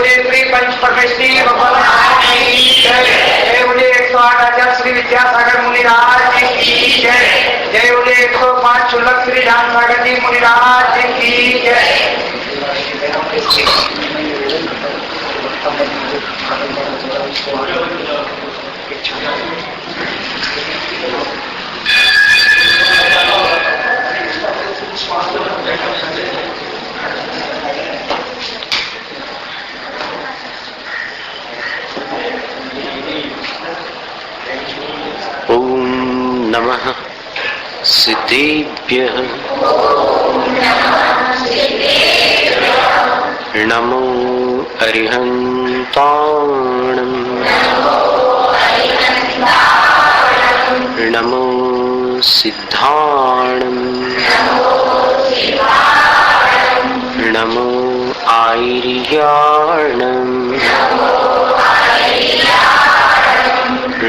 मुझे श्री पंच परमेश्वरी भगवान जय मुझे 108 आचार्य श्री विद्यासागर मुनिराज की जय। जय मुझे 105 चुलक श्री राम सागर जी मुनिराज की जय। नमः सिद्धेभ्यः नमो अरिहन्ताणं नमो सिद्धाणं नमो आयर्याणं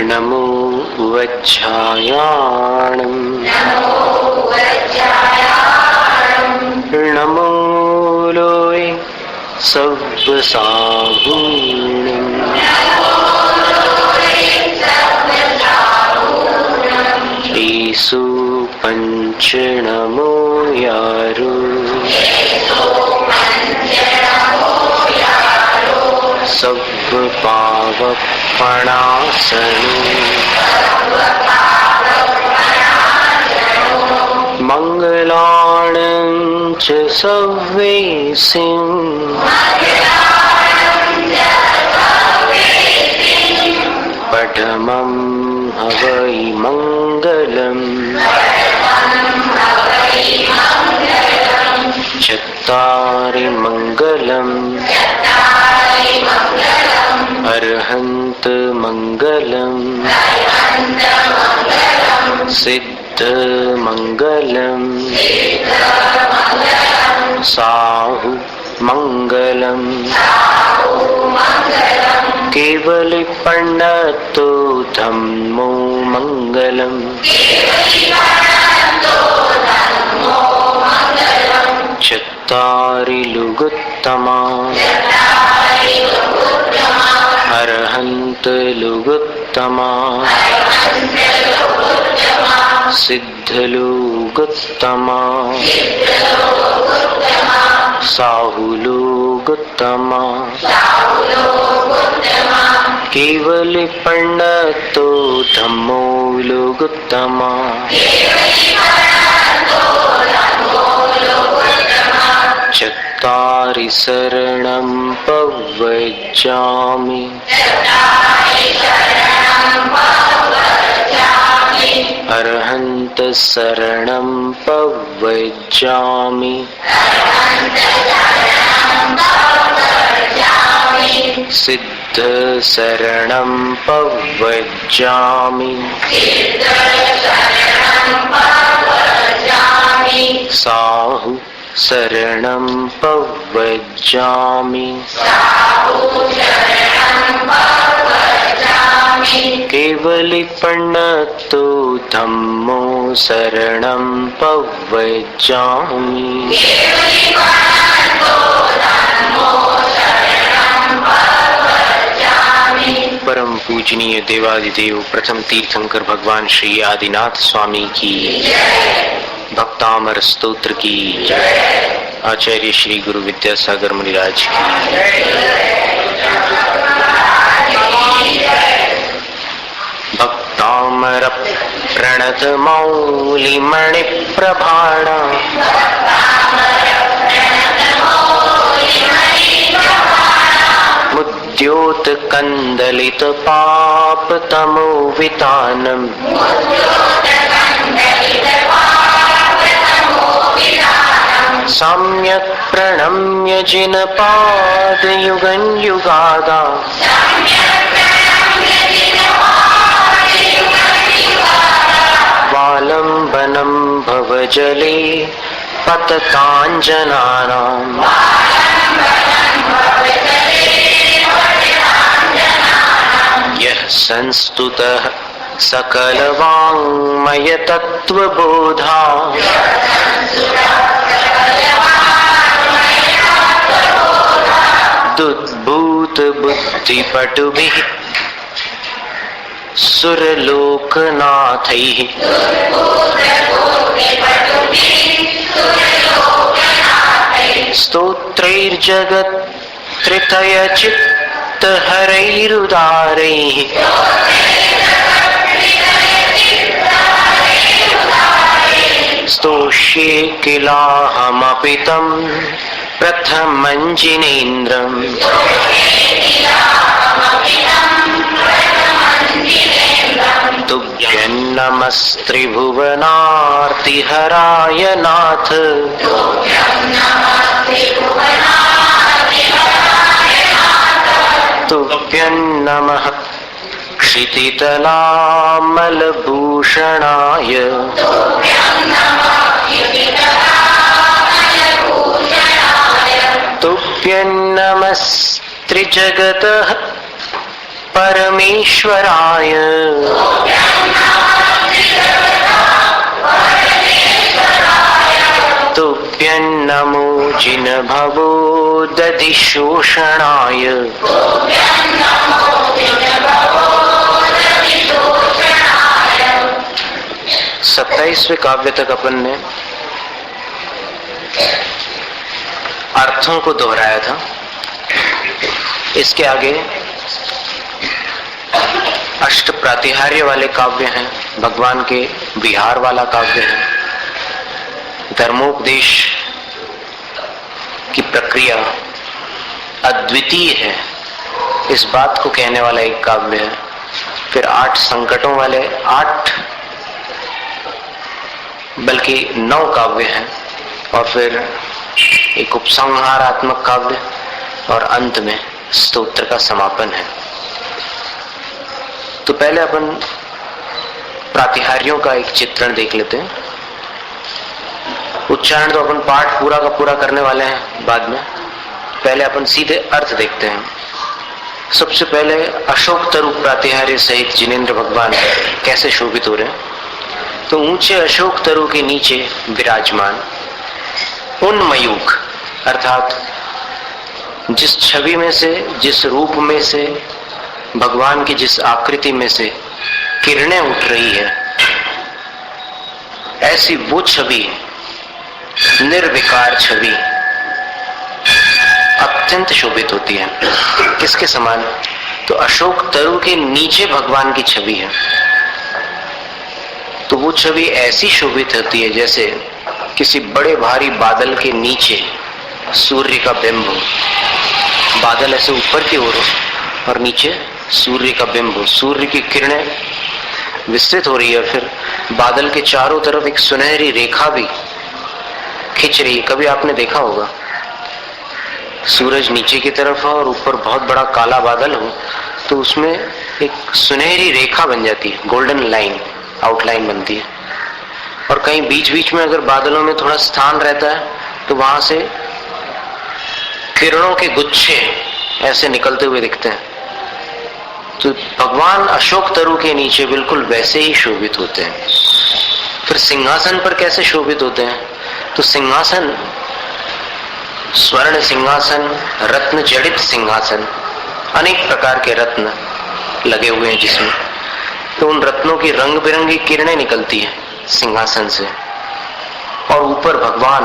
नमो वज्रायाणं नमो लोय सव्वसाहूणं ईसु पंच नमो यारो सव्व पावपणासनो मंगलाणं च सव्वेसिं पठमं हवै मंगलम् चत्तारि मंगलम् अर्हन्त मंगलम् सिद्ध मंगलम् साहु मंगलम् केवल प्रणतो धम्मो मंगलम् चत्तारि लुगुत्तमा अर्हन्त लुगुत्तमा सिद्ध लुगुत्तमा साहु लुगुत्तमा केवल प्रणतो धम्मो लुगुत्तमा चत्तारि शरणं पव्वजामि अर्हन्त शरणं पव्वजामि सिद्ध शरणं पव्वजामि साहु शरणं पव्वजामि केवल प्रणतो धम्मो शरणं पव्वजामि परम पूजनीय देवादिदेव प्रथम तीर्थंकर भगवान श्री आदिनाथ स्वामी की भक्तामर स्तोत्र की आचार्य श्री गुरु विद्यासागर मुनिराज की भक्तामर प्रणत मौलि मणि प्रभाणा मुद्योत कंदलित पाप तमो वितानम सम्यक प्रणम्य जिन पाद युगं युगादा वालंबनं भवजले पतताञ्जनानाम् यः संस्तुतः सकलवाङ्मय तत्त्वबोधा दुद्भूत दुर्बुद्धिपटुभिः सुरलोकनाथैः स्तोत्रैर्जगत्त्रितयचित्तहरैरुदारैः स्तोष्ये किलाहमपि तं प्रथमं जिनेन्द्रम् तुभ्यं नमस्त्रिभुवनार्तिहराय नाथ तुभ्यं नमः क्षितितलामलभूषणाय तुभ्यं नमस्त्रिजगतः परमेश्वराय तुभ्यं नमो जिनभवो दधिशोषणाय 27वें काव्य तक अपन ने अर्थों को दोहराया था। इसके आगे अष्ट प्रातिहार्य वाले काव्य हैं, भगवान के विहार वाला काव्य है, धर्मोपदेश की प्रक्रिया अद्वितीय है इस बात को कहने वाला एक काव्य है। फिर 8 संकटों वाले 8 बल्कि 9 काव्य हैं और फिर एक उपसंहारात्मक काव्य और अंत में स्तोत्र का समापन है। तो पहले अपन प्रातिहार्यों का एक चित्रण देख लेते हैं। उच्चारण तो अपन पाठ पूरा का पूरा करने वाले हैं बाद में, पहले अपन सीधे अर्थ देखते हैं। सबसे पहले अशोक तरु प्रातिहार्य सहित जिनेन्द्र भगवान कैसे शोभित हो रहे हैं। तो ऊंचे अशोक तरु के नीचे विराजमान उन मयूख अर्थात जिस छवि में से, जिस रूप में से, भगवान की जिस आकृति में से किरणें उठ रही है, ऐसी वो छवि, निर्विकार छवि अत्यंत शोभित होती है। किसके समान? तो अशोक तरु के नीचे भगवान की छवि है। तो वो छवि ऐसी शोभित होती है जैसे किसी बड़े भारी बादल के नीचे सूर्य का बिंब हो। बादल ऐसे ऊपर की ओर और नीचे सूर्य का बिंब हो, सूर्य की किरणें विस्तृत हो रही है, फिर बादल के चारों तरफ एक सुनहरी रेखा भी खिंच रही है। कभी आपने देखा होगा सूरज नीचे की तरफ हो और ऊपर बहुत बड़ा काला बादल हो तो उसमें एक सुनहरी रेखा बन जाती है, गोल्डन लाइन, आउटलाइन बनती है। और कहीं बीच बीच में अगर बादलों में थोड़ा स्थान रहता है तो वहां से किरणों के गुच्छे ऐसे निकलते हुए दिखते हैं। तो भगवान अशोक तरु के नीचे बिल्कुल वैसे ही शोभित होते हैं। फिर सिंहासन पर कैसे शोभित होते हैं? तो सिंहासन स्वर्ण सिंहासन, रत्न जड़ित सिंहासन, अनेक प्रकार के रत्न लगे हुए हैं जिसमें, तो उन रत्नों की रंग बिरंगी किरणें निकलती हैं सिंहासन से और ऊपर भगवान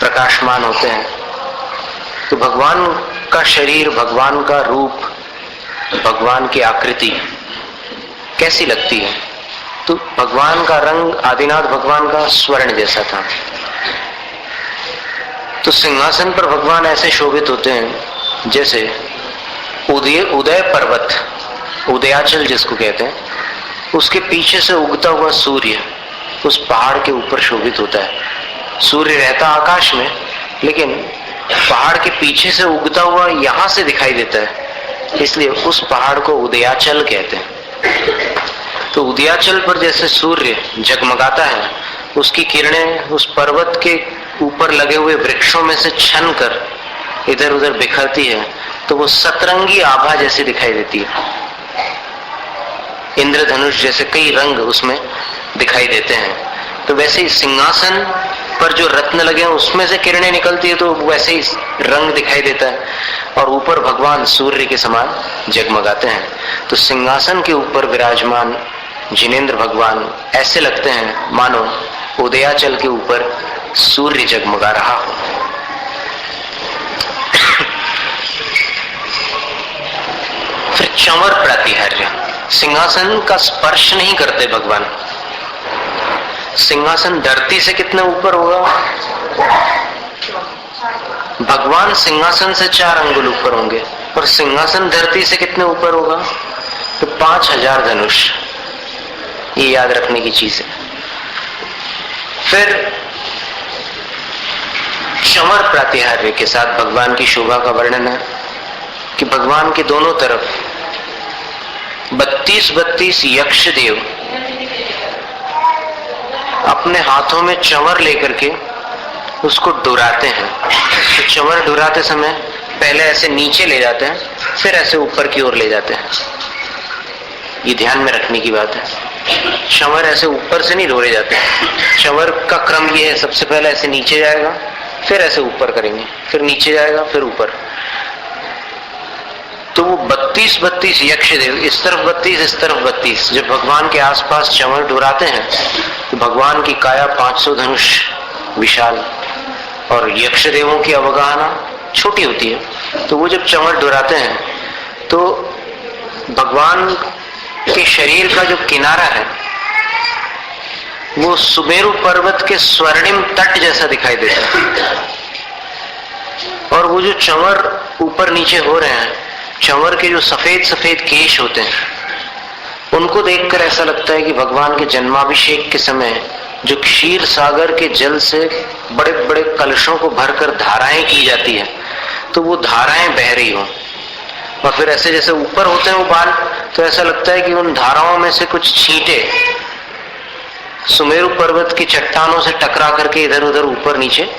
प्रकाशमान होते हैं। तो भगवान का शरीर, भगवान का रूप, भगवान की आकृति कैसी लगती है? तो भगवान का रंग आदिनाथ भगवान का स्वर्ण जैसा था। तो सिंहासन पर भगवान ऐसे शोभित होते हैं जैसे उदय पर्वत, उदयाचल जिसको कहते हैं, उसके पीछे से उगता हुआ सूर्य उस पहाड़ के ऊपर शोभित होता है। सूर्य रहता आकाश में लेकिन पहाड़ के पीछे से उगता हुआ यहां से दिखाई देता है, इसलिए उस पहाड़ को उदयाचल कहते हैं। तो उदयाचल पर जैसे सूर्य जगमगाता है, उसकी किरणें उस पर्वत के ऊपर लगे हुए वृक्षों में से छन कर इधर उधर बिखरती है तो वो सतरंगी आभा जैसी दिखाई देती है। इंद्रधनुष जैसे कई रंग उसमें दिखाई देते हैं। तो वैसे ही सिंहासन ऊपर जो रत्न लगे हैं उसमें से किरणें निकलती है तो वैसे ही रंग दिखाई देता है, और ऊपर भगवान सूर्य के समान जगमगाते हैं। तो सिंहासन के ऊपर विराजमान जिनेंद्र भगवान ऐसे लगते हैं मानो उदयाचल के ऊपर सूर्य जगमगा रहा हो। फिर चंवर प्रातिहार्य, सिंहासन का स्पर्श नहीं करते भगवान। सिंहासन धरती से कितने ऊपर होगा? भगवान सिंहासन से 4 अंगुल ऊपर होंगे, और सिंहासन धरती से कितने ऊपर होगा? तो 5000 धनुष। ये याद रखने की चीज है। फिर चंवर प्रातिहार्य के साथ भगवान की शोभा का वर्णन है कि भगवान के दोनों तरफ 32 यक्ष देव अपने हाथों में चंवर लेकर के उसको डुराते हैं। तो चंवर डुराते समय पहले ऐसे नीचे ले जाते हैं, फिर ऐसे ऊपर की ओर ले जाते हैं। ये ध्यान में रखने की बात है। चंवर ऐसे ऊपर से नहीं डोरे जाते। चंवर का क्रम ये है, सबसे पहले ऐसे नीचे जाएगा, फिर ऐसे ऊपर करेंगे, फिर नीचे जाएगा, फिर ऊपर। तो वो 32 यक्ष देव, इस तरफ 32, इस तरफ 32, जब भगवान के आसपास चंवर डुराते हैं तो भगवान की काया 500 धनुष विशाल, और यक्ष देवों की अवगाहना छोटी होती है। तो वो जब चंवर डुराते हैं तो भगवान के शरीर का जो किनारा है वो सुमेरु पर्वत के स्वर्णिम तट जैसा दिखाई देता है। और वो जो चंवर ऊपर नीचे हो रहे हैं, चंवर के जो सफेद सफेद केश होते हैं, उनको देखकर ऐसा लगता है कि भगवान के जन्माभिषेक के समय जो क्षीर सागर के जल से बड़े बड़े कलशों को भरकर धाराएं की जाती है, तो वो धाराएं बह रही हो। और फिर ऐसे जैसे ऊपर होते हैं वो बाल, तो ऐसा लगता है कि उन धाराओं में से कुछ छींटे सुमेरु पर्वत की चट्टानों से टकरा करके इधर उधर ऊपर नीचे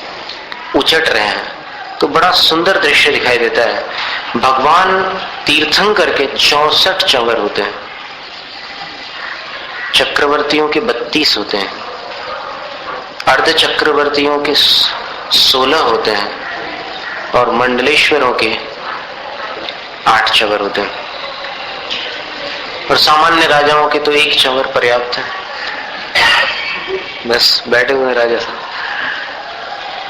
उचट रहे हैं। तो बड़ा सुंदर दृश्य दिखाई देता है। भगवान तीर्थंकर के 64 चंवर होते हैं, चक्रवर्तियों के 32 होते हैं, अर्ध चक्रवर्तियों के 16 होते हैं, और मंडलेश्वरों के 8 चंवर होते हैं, और सामान्य राजाओं के तो 1 चंवर पर्याप्त है। बस बैठे हुए राजा साहब।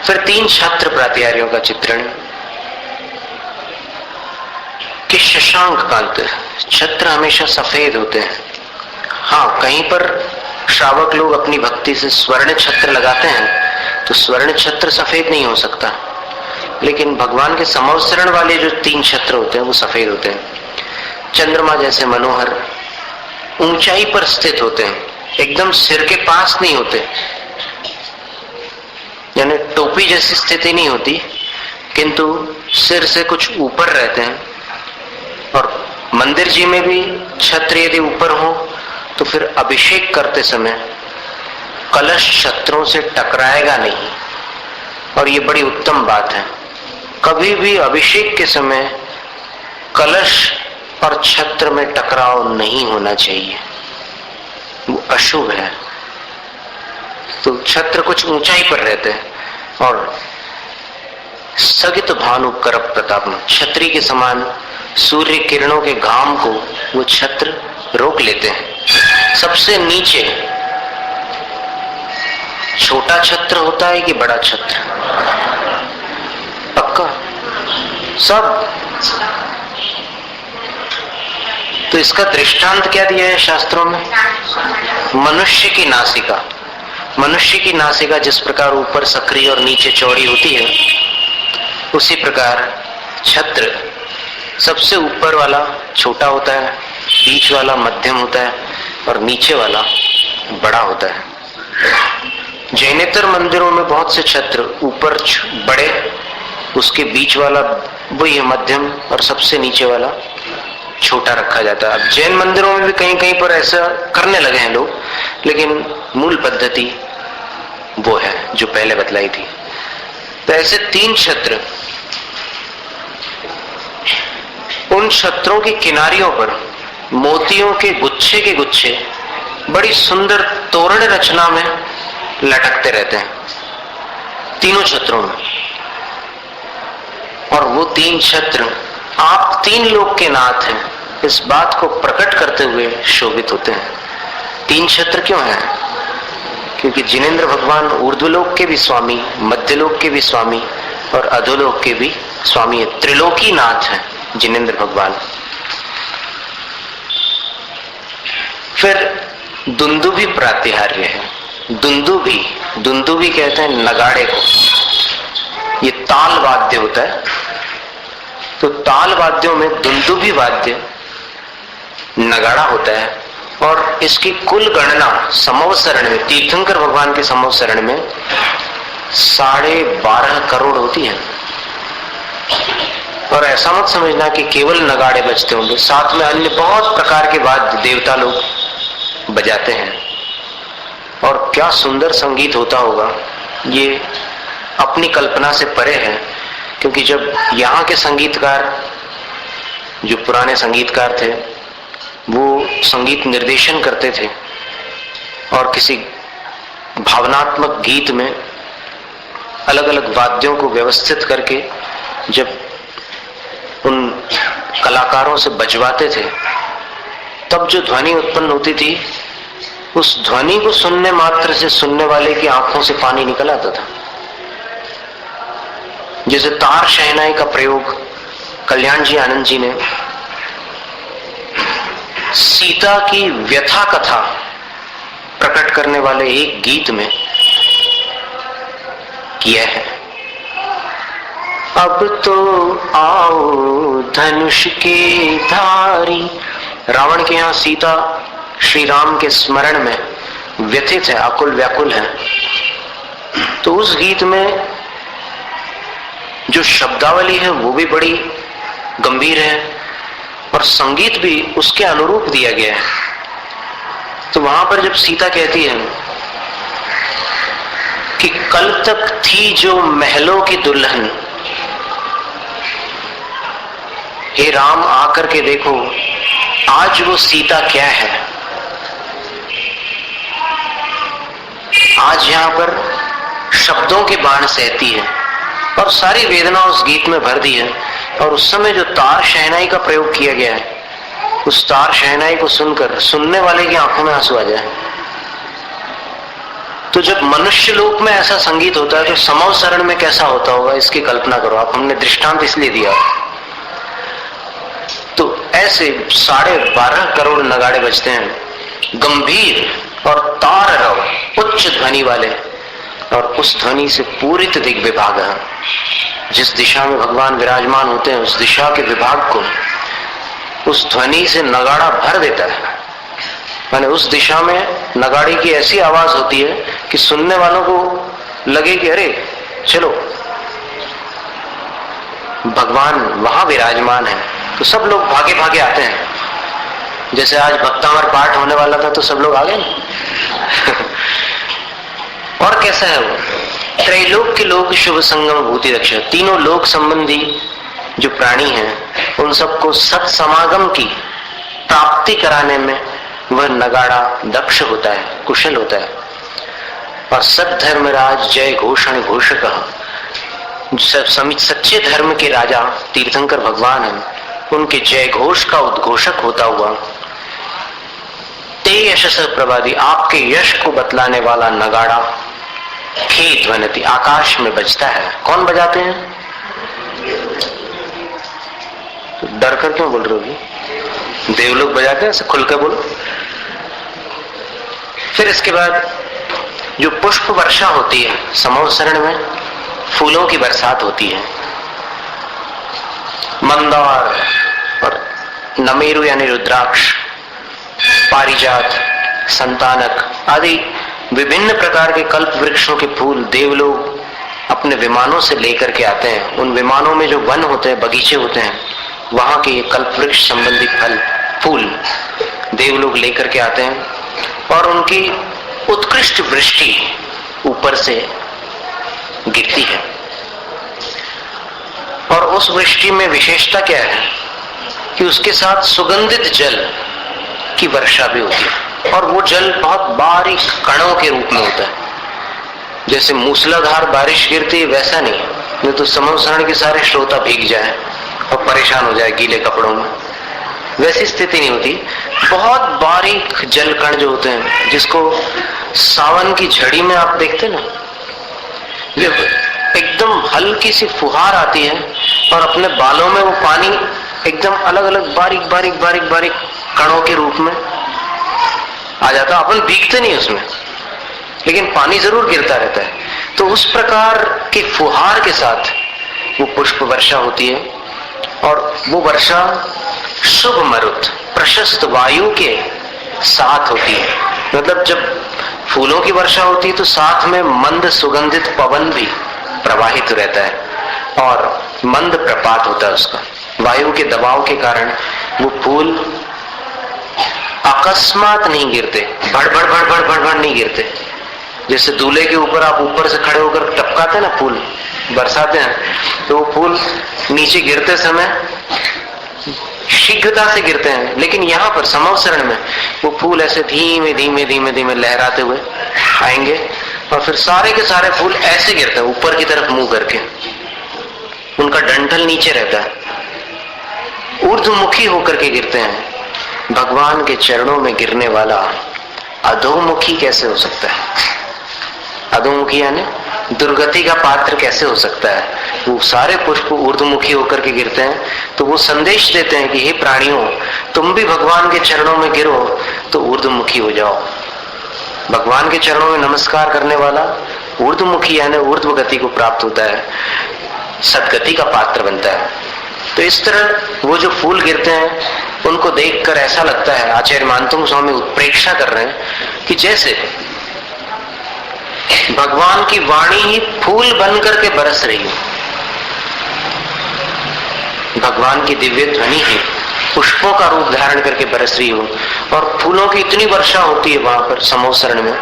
फिर 3 छत्र प्रातिहार्यों का चित्रण कि शशांक कांत छत्र हमेशा सफेद होते हैं। हाँ, कहीं पर श्रावक लोग अपनी भक्ति से स्वर्ण छत्र लगाते हैं तो स्वर्ण छत्र सफेद नहीं हो सकता, लेकिन भगवान के समवसरण वाले जो 3 छत्र होते हैं वो सफेद होते हैं। चंद्रमा जैसे मनोहर ऊंचाई पर स्थित होते हैं, एकदम सिर के पास नहीं होते, यानी टोपी जैसी स्थिति नहीं होती, किंतु सिर से कुछ ऊपर रहते हैं। और मंदिर जी में भी छत्र यदि ऊपर हो तो फिर अभिषेक करते समय कलश छत्रों से टकराएगा नहीं, और ये बड़ी उत्तम बात है। कभी भी अभिषेक के समय कलश और छत्र में टकराव नहीं होना चाहिए, वो अशुभ है। तो छत्र कुछ ऊंचाई पर रहते हैं, और स्थगित भानु कर प्रताप, छत्री के समान सूर्य किरणों के घाम को वो छत्र रोक लेते हैं। सबसे नीचे छोटा छत्र होता है कि बड़ा छत्र? पक्का सब? तो इसका दृष्टांत क्या दिया है शास्त्रों में? मनुष्य की नासिका। मनुष्य की नासिका जिस प्रकार ऊपर सक्रिय और नीचे चौड़ी होती है, उसी प्रकार छत्र सबसे ऊपर वाला छोटा होता है, बीच वाला मध्यम होता है, और नीचे वाला बड़ा होता है। जैनेतर मंदिरों में बहुत से छत्र ऊपर बड़े, उसके बीच वाला वही मध्यम, और सबसे नीचे वाला छोटा रखा जाता है। अब जैन मंदिरों में भी कहीं कहीं पर ऐसा करने लगे हैं लोग, लेकिन मूल पद्धति वो है जो पहले बतलाई थी। तो ऐसे 3 छत्र, उन छत्रों की किनारियों पर मोतियों के गुच्छे बड़ी सुंदर तोरण रचना में लटकते रहते हैं। तीनों छत्रों में। और वो 3 छत्र आप 3 लोक के नाथ हैं, इस बात को प्रकट करते हुए शोभित होते हैं। 3 छत्र क्यों हैं? क्योंकि जिनेंद्र भगवान ऊर्ध्वलोक के भी स्वामी, मध्यलोक के भी स्वामी और अधोलोक के भी स्वामी है। त्रिलोकी नाथ हैं जिनेंद्र भगवान। फिर दुंदुभी प्रातिहार्य है। दुंदुभी कहते हैं नगाड़े को। ये ताल वाद्य होता है, तो ताल वाद्यों में दुंदुभी वाद्य नगाड़ा होता है। और इसकी कुल गणना समवसरण में, तीर्थंकर भगवान के समवसरण में 12.5 करोड़ होती है। और ऐसा मत समझना कि केवल नगाड़े बजते होंगे, साथ में अन्य बहुत प्रकार के वाद्य देवता लोग बजाते हैं। और क्या सुंदर संगीत होता होगा, ये अपनी कल्पना से परे है। क्योंकि जब यहाँ के संगीतकार, जो पुराने संगीतकार थे, वो संगीत निर्देशन करते थे और किसी भावनात्मक गीत में अलग अलग वाद्यों को व्यवस्थित करके जब उन कलाकारों से बजवाते थे, तब जो ध्वनि उत्पन्न होती थी, उस ध्वनि को सुनने मात्र से सुनने वाले की आंखों से पानी निकल आता था। जैसे तार शहनाई का प्रयोग कल्याण जी आनंद जी ने सीता की व्यथा कथा प्रकट करने वाले एक गीत में किया है। अब तो आओ धनुष के धारी। रावण के यहाँ सीता श्री राम के स्मरण में व्यथित है, आकुल व्याकुल है। तो उस गीत में जो शब्दावली है वो भी बड़ी गंभीर है और संगीत भी उसके अनुरूप दिया गया है। तो वहां पर जब सीता कहती है कि कल तक थी जो महलों की दुल्हन, हे राम आकर के देखो आज वो सीता क्या है। आज यहां पर शब्दों के बाण सहती है और सारी वेदना उस गीत में भर दी है। और उस समय जो तार शहनाई का प्रयोग किया गया है, उस तार शहनाई को सुनकर सुनने वाले की आंखों में आंसू आ जाए। तो जब मनुष्य लोक में ऐसा संगीत होता है तो समवसरण में कैसा होता होगा, इसकी कल्पना करो आप। हमने दृष्टांत इसलिए दिया। तो ऐसे 12.5 करोड़ नगाड़े बजते हैं, गंभीर और तार रव, उच्च ध्वनि वाले। और उस ध्वनि से पूरित दिग विभाग है। जिस दिशा में भगवान विराजमान होते हैं, उस दिशा के विभाग को उस ध्वनि से नगाड़ा भर देता है। माने उस दिशा में नगाड़े की ऐसी आवाज होती है कि सुनने वालों को लगे कि अरे चलो भगवान वहां विराजमान है। तो सब लोग भागे भागे आते हैं। जैसे आज भक्तामर पाठ होने वाला था तो सब लोग आ गए। और कैसा है वो? त्रैलोक के लोग शुभ संगम भूति रक्षा। तीनों लोक संबंधी जो प्राणी हैं, उन सबको सत समागम की प्राप्ति कराने में वह नगाड़ा दक्ष होता है, कुशल होता है। और सत धर्मराज जय घोषण घोषक, सच्चे धर्म के राजा तीर्थंकर भगवान हैं, उनके जय घोष का उद्घोषक होता हुआ ते यशस प्रवादी, आपके यश को बतलाने वाला नगाड़ा खे ध्वनिति, आकाश में बजता है। कौन बजाते हैं? तो डर कर क्यों बोल रहे हो? देवलोग बजाते हैं, खुल कर बोलो। फिर इसके बाद जो पुष्प वर्षा होती है, समवसरण में फूलों की बरसात होती है। मंदार और नमेरु यानी रुद्राक्ष, पारिजात, संतानक आदि विभिन्न प्रकार के कल्प वृक्षों के फूल देवलोग अपने विमानों से लेकर के आते हैं। उन विमानों में जो वन होते हैं, बगीचे होते हैं, वहां के ये कल्प वृक्ष संबंधी फल फूल देवलोग लेकर के आते हैं और उनकी उत्कृष्ट वृष्टि ऊपर से गिरती है। और उस वृष्टि में विशेषता क्या है कि उसके साथ सुगंधित जल की वर्षा भी होती है। और वो जल बहुत बारीक कणों के रूप में होता है। जैसे मूसलाधार बारिश गिरती है वैसा नहीं तो समूह के सारे श्रोता भीग जाए और परेशान हो जाए गीले कपड़ों में, वैसी स्थिति नहीं होती। बहुत बारीक जल कण जो होते हैं, जिसको सावन की झड़ी में आप देखते ना, एकदम हल्की सी फुहार आती है और अपने बालों में वो पानी एकदम अलग अलग बारीक बारीक बारीक बारीक कणों के रूप में आ जाता। अपन भीगते नहीं उसमें, लेकिन पानी जरूर गिरता रहता है। तो उस प्रकार के फुहार के साथ वो पुष्प वर्षा होती है, और वो वर्षा शुभ मरुत प्रशस्त वायु के साथ होती है। मतलब जब फूलों की वर्षा होती है तो साथ में मंद सुगंधित पवन भी प्रवाहित रहता है और मंद प्रपात होता है उसका। वायु के दबाव के कारण वो फूल अकस्मात नहीं गिरते, भड़ भड़ भड़ भड़ भड़ भड़ नहीं गिरते। जैसे दूल्हे के ऊपर आप ऊपर से खड़े होकर टपकाते हैं ना, फूल बरसाते हैं, तो वो फूल नीचे गिरते समय शीघ्रता से गिरते हैं। लेकिन यहाँ पर समवसरण में वो फूल ऐसे धीमे धीमे धीमे धीमे लहराते हुए आएंगे और फिर सारे के सारे फूल ऐसे गिरते हैं ऊपर की तरफ मुंह करके, उनका डंठल नीचे रहता है, ऊर्ध्वमुखी होकर के गिरते हैं। भगवान के चरणों में गिरने वाला अधोमुखी कैसे हो सकता है? अधोमुखी यानी दुर्गति का पात्र कैसे हो सकता है? वो सारे पुष्प ऊर्ध्वमुखी होकर के गिरते हैं, तो वो संदेश देते हैं कि हे प्राणियों, तुम भी भगवान के चरणों में गिरो तो ऊर्ध्वमुखी हो जाओ। भगवान के चरणों में नमस्कार करने वाला ऊर्ध्वमुखी यानी ऊर्ध्व गति को प्राप्त होता है, सदगति का पात्र बनता है। तो इस तरह वो जो फूल गिरते हैं उनको देखकर ऐसा लगता है, आचार्य मानतुंग स्वामी उत्प्रेक्षा कर रहे हैं कि जैसे भगवान की वाणी ही फूल बन करके बरस रही है, भगवान की दिव्य ध्वनि ही पुष्पों का रूप धारण करके बरस रही हो, और फूलों की इतनी वर्षा होती है वहां पर समोसरण में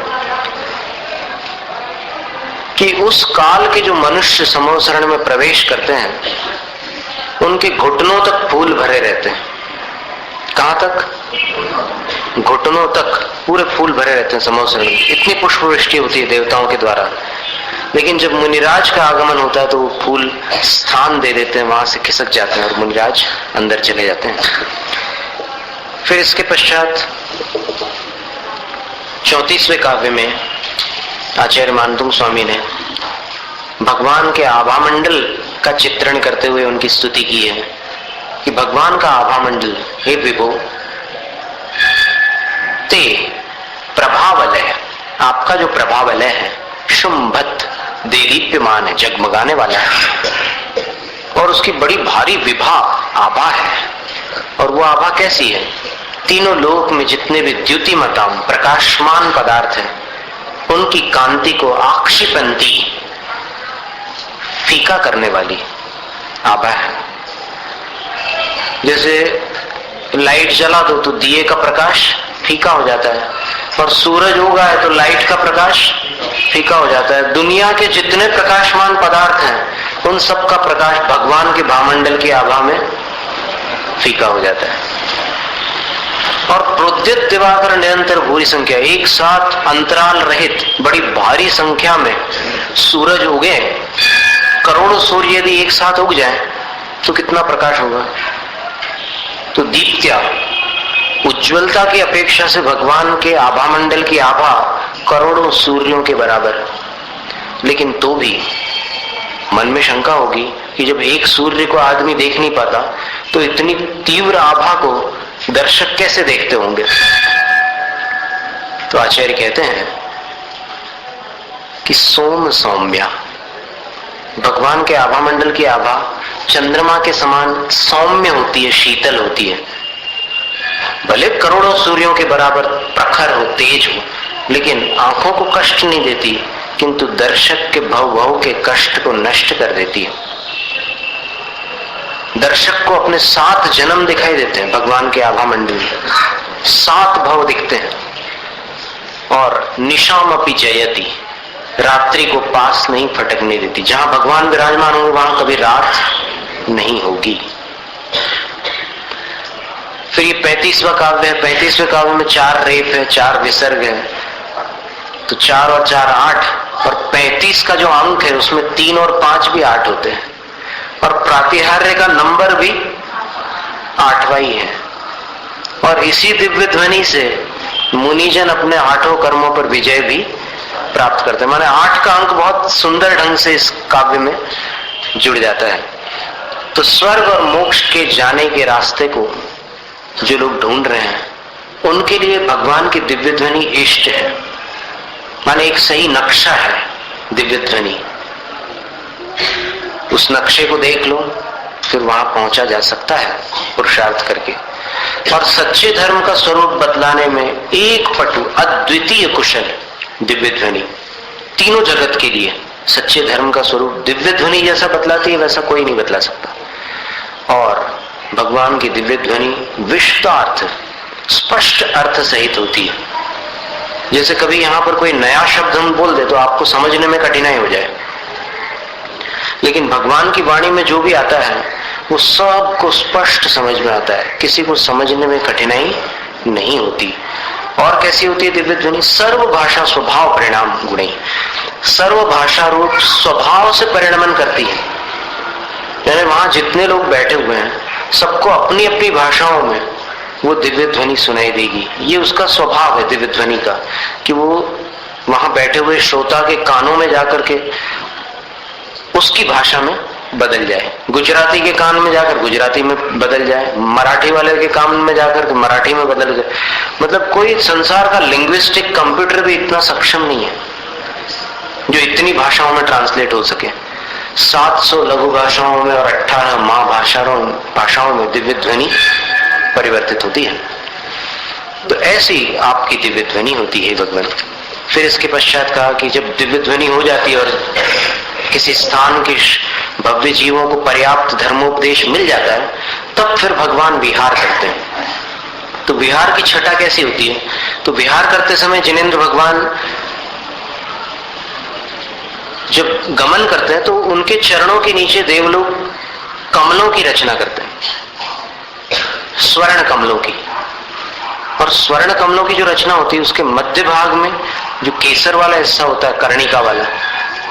कि उस काल के जो मनुष्य समोसरण में प्रवेश करते हैं उनके घुटनों तक फूल भरे रहते हैं। कहां तक? घुटनों तक पूरे फूल भरे रहते हैं समोसरण में, इतनी पुष्प वृष्टि होती है देवताओं के द्वारा। लेकिन जब मुनिराज का आगमन होता है तो वो फूल स्थान दे देते हैं, वहां से खिसक जाते हैं और मुनिराज अंदर चले जाते हैं। फिर इसके पश्चात 34वें काव्य में आचार्य मानतुंग स्वामी ने भगवान के आभामंडल का चित्रण करते हुए उनकी स्तुति की है कि भगवान का आभामंडल, हे विभो, ते प्रभावलय, आपका जो प्रभावलय है शुंभत देदीप्यमान है, जगमगाने वाला है, और उसकी बड़ी भारी विभा आभा है। और वो आभा कैसी है? तीनों लोक में जितने भी द्युतिमताम प्रकाशमान पदार्थ हैं उनकी कांति को आक्षिपंती फीका करने वाली आभा है। जैसे लाइट जला दो तो दिए का प्रकाश फीका हो जाता है, और सूरज उगा है तो लाइट का प्रकाश फीका हो जाता है। दुनिया के जितने प्रकाशमान पदार्थ हैं उन सब का प्रकाश भगवान के भामंडल की आभा में फीका हो जाता है। और प्रोद्यत दिवाकर निरंतर भूरी संख्या, एक साथ अंतराल रहित बड़ी भारी संख्या में सूरज उगे, करोड़ों सूर्य यदि एक साथ उग जाए तो कितना प्रकाश होगा? तो दीप्त्या, उज्ज्वलता की अपेक्षा से भगवान के आभामंडल की आभा करोड़ों सूर्यों के बराबर। लेकिन तो भी मन में शंका होगी कि जब एक सूर्य को आदमी देख नहीं पाता तो इतनी तीव्र आभा को दर्शक कैसे देखते होंगे? तो आचार्य कहते हैं कि सोम सौम्या, भगवान के आभामंडल की आभा चंद्रमा के समान सौम्य होती है, शीतल होती है। भले करोड़ों सूर्यों के बराबर प्रखर हो, तेज हो, लेकिन आंखों को कष्ट नहीं देती, किंतु दर्शक के भव के कष्ट को नष्ट कर देती है। दर्शक को अपने 7 जन्म दिखाई देते हैं भगवान के आभामंडल में, 7 भव दिखते हैं। और निशामपि जयति, रात्रि को पास नहीं फटकने देती। जहां भगवान विराजमान होंगे वहां कभी रात नहीं होगी। फिर ये 35वां काव्य है। 35वें काव्य में 4 रेप है, 4 विसर्ग है। तो 4 और 4 8, और 35 का जो अंक है उसमें 3 और 5 भी 8 होते हैं, और प्रातिहार्य का नंबर भी 8वां ही है। और इसी दिव्य ध्वनि से मुनिजन अपने 8 कर्मों पर विजय भी प्राप्त करते हैं। माने 8 का अंक बहुत सुंदर ढंग से इस काव्य में जुड़ जाता है। तो स्वर्ग और मोक्ष के जाने के रास्ते को जो लोग ढूंढ रहे हैं उनके लिए भगवान की दिव्य ध्वनि इष्ट है, माने एक सही नक्शा है दिव्य ध्वनि। उस नक्शे को देख लो, फिर वहां पहुंचा जा सकता है पुरुषार्थ करके। और सच्चे धर्म का स्वरूप बतलाने में एक पटु अद्वितीय कुशल दिव्य ध्वनि तीनों जगत के लिए सच्चे धर्म का स्वरूप दिव्य ध्वनि जैसा बतलाती है वैसा कोई नहीं बतला सकता। और भगवान की दिव्य ध्वनि विशुद्धार्थ स्पष्ट अर्थ सहित होती है। जैसे कभी यहां पर कोई नया शब्द हम बोल दे तो आपको समझने में कठिनाई हो जाए, लेकिन भगवान की वाणी में जो भी आता है वो सबको स्पष्ट समझ में आता है, किसी को समझने में कठिनाई नहीं होती। और कैसी होती है दिव्य ध्वनि? सर्व भाषा स्वभाव परिणाम गुणी, सर्व भाषा रूप स्वभाव से परिणमन करती है। यानी वहां जितने लोग बैठे हुए हैं सबको अपनी अपनी भाषाओं में वो दिव्य ध्वनि सुनाई देगी। ये उसका स्वभाव है दिव्य ध्वनि का, कि वो वहां बैठे हुए श्रोता के कानों में जाकर के उसकी भाषा में बदल जाए, गुजराती के कान में जाकर गुजराती में बदल जाए, मराठी वाले के कान में जाकर के मराठी में बदल जाए। मतलब कोई संसार का लिंग्विस्टिक कंप्यूटर भी इतना सक्षम नहीं है जो इतनी भाषाओं में ट्रांसलेट हो सके। 700 लघु भाषाओं में और 18 भाषाओं में दिव्य ध्वनि परिवर्तित होती है। तो ऐसी आपकी दिव्य ध्वनि होती है भगवान। फिर इसके पश्चात कहा कि जब दिव्य ध्वनि हो जाती है और किसी स्थान के भव्य जीवों को पर्याप्त धर्मोपदेश मिल जाता है, तब फिर भगवान विहार करते हैं। तो विहार की छटा कैसी होती है? तो विहार करते समय जिनेंद्र भगवान जब गमन करते हैं तो उनके चरणों के नीचे देवलोग कमलों की रचना करते हैं, स्वर्ण कमलों की। और स्वर्ण कमलों की जो रचना होती है उसके मध्य भाग में जो केसर वाला हिस्सा होता है, कर्णिका वाला,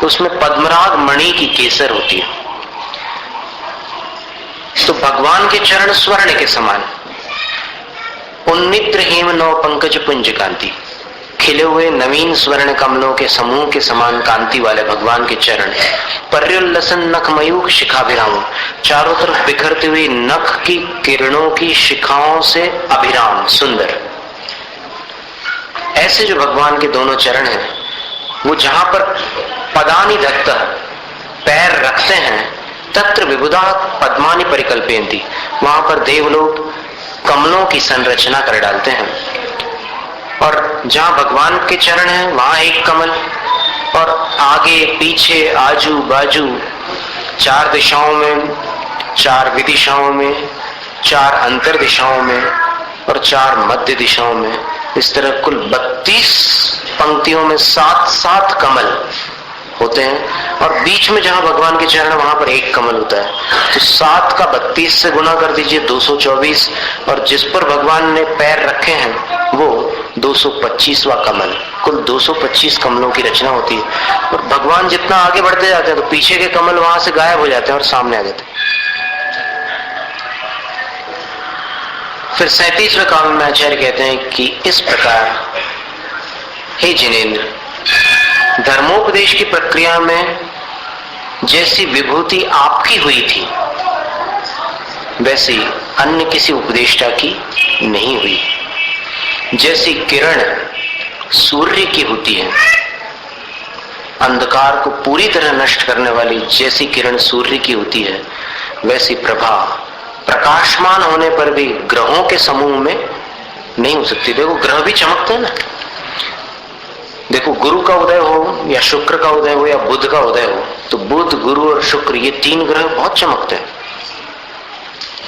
तो उसमें पद्मराग मणि की केसर होती है। तो भगवान के चरण स्वर्ण के समान, उन्नित्र हेम नव पंकज पुंज कांति, खिले हुए नवीन स्वर्ण कमलों के समूह के समान कांति वाले भगवान के चरण। पर्युल्लसन नख मयूख शिखाभिराम, चारों तरफ बिखरती हुई नख की किरणों की शिखाओं से अभिराम सुंदर। ऐसे जो भगवान के दोनों चरण हैं, वो जहां पर पदानि धत्ता पैर रखते हैं, तत्र विबुधा पद्मानि परिकल्पयन्ति, वहां पर देवलोग कमलों की संरचना कर डालते हैं। और जहां भगवान के चरण हैं वहां एक कमल, और आगे पीछे आजू बाजू 4 दिशाओं में, 4 विदिशाओं में, 4 अंतर दिशाओं में और 4 मध्य दिशाओं में, इस तरह कुल 32 पंक्तियों में 7-7 कमल होते हैं। और बीच में जहां भगवान के चरण वहां पर एक कमल होता है। तो 7 का 32 से गुना कर दीजिए 224, और जिस पर भगवान ने पैर रखे हैं वो 225वां कमल। कुल 225 कमलों की रचना होती है। और भगवान जितना आगे बढ़ते जाते हैं तो पीछे के कमल वहां से गायब हो जाते हैं और सामने आ जाते हैं। फिर 37वें काव्य में आचार्य कहते हैं कि इस प्रकार हे जिनेंद्र, धर्मोपदेश की प्रक्रिया में जैसी विभूति आपकी हुई थी वैसी अन्य किसी उपदेष्टा की नहीं हुई। जैसी किरण सूर्य की होती है, अंधकार को पूरी तरह नष्ट करने वाली जैसी किरण सूर्य की होती है, वैसी प्रभा प्रकाशमान होने पर भी ग्रहों के समूह में नहीं हो सकती। देखो ग्रह भी चमकते हैं ना, देखो गुरु का उदय हो या शुक्र का उदय हो या बुध का उदय हो, तो बुध, गुरु और शुक्र ये 3 ग्रह बहुत चमकते हैं।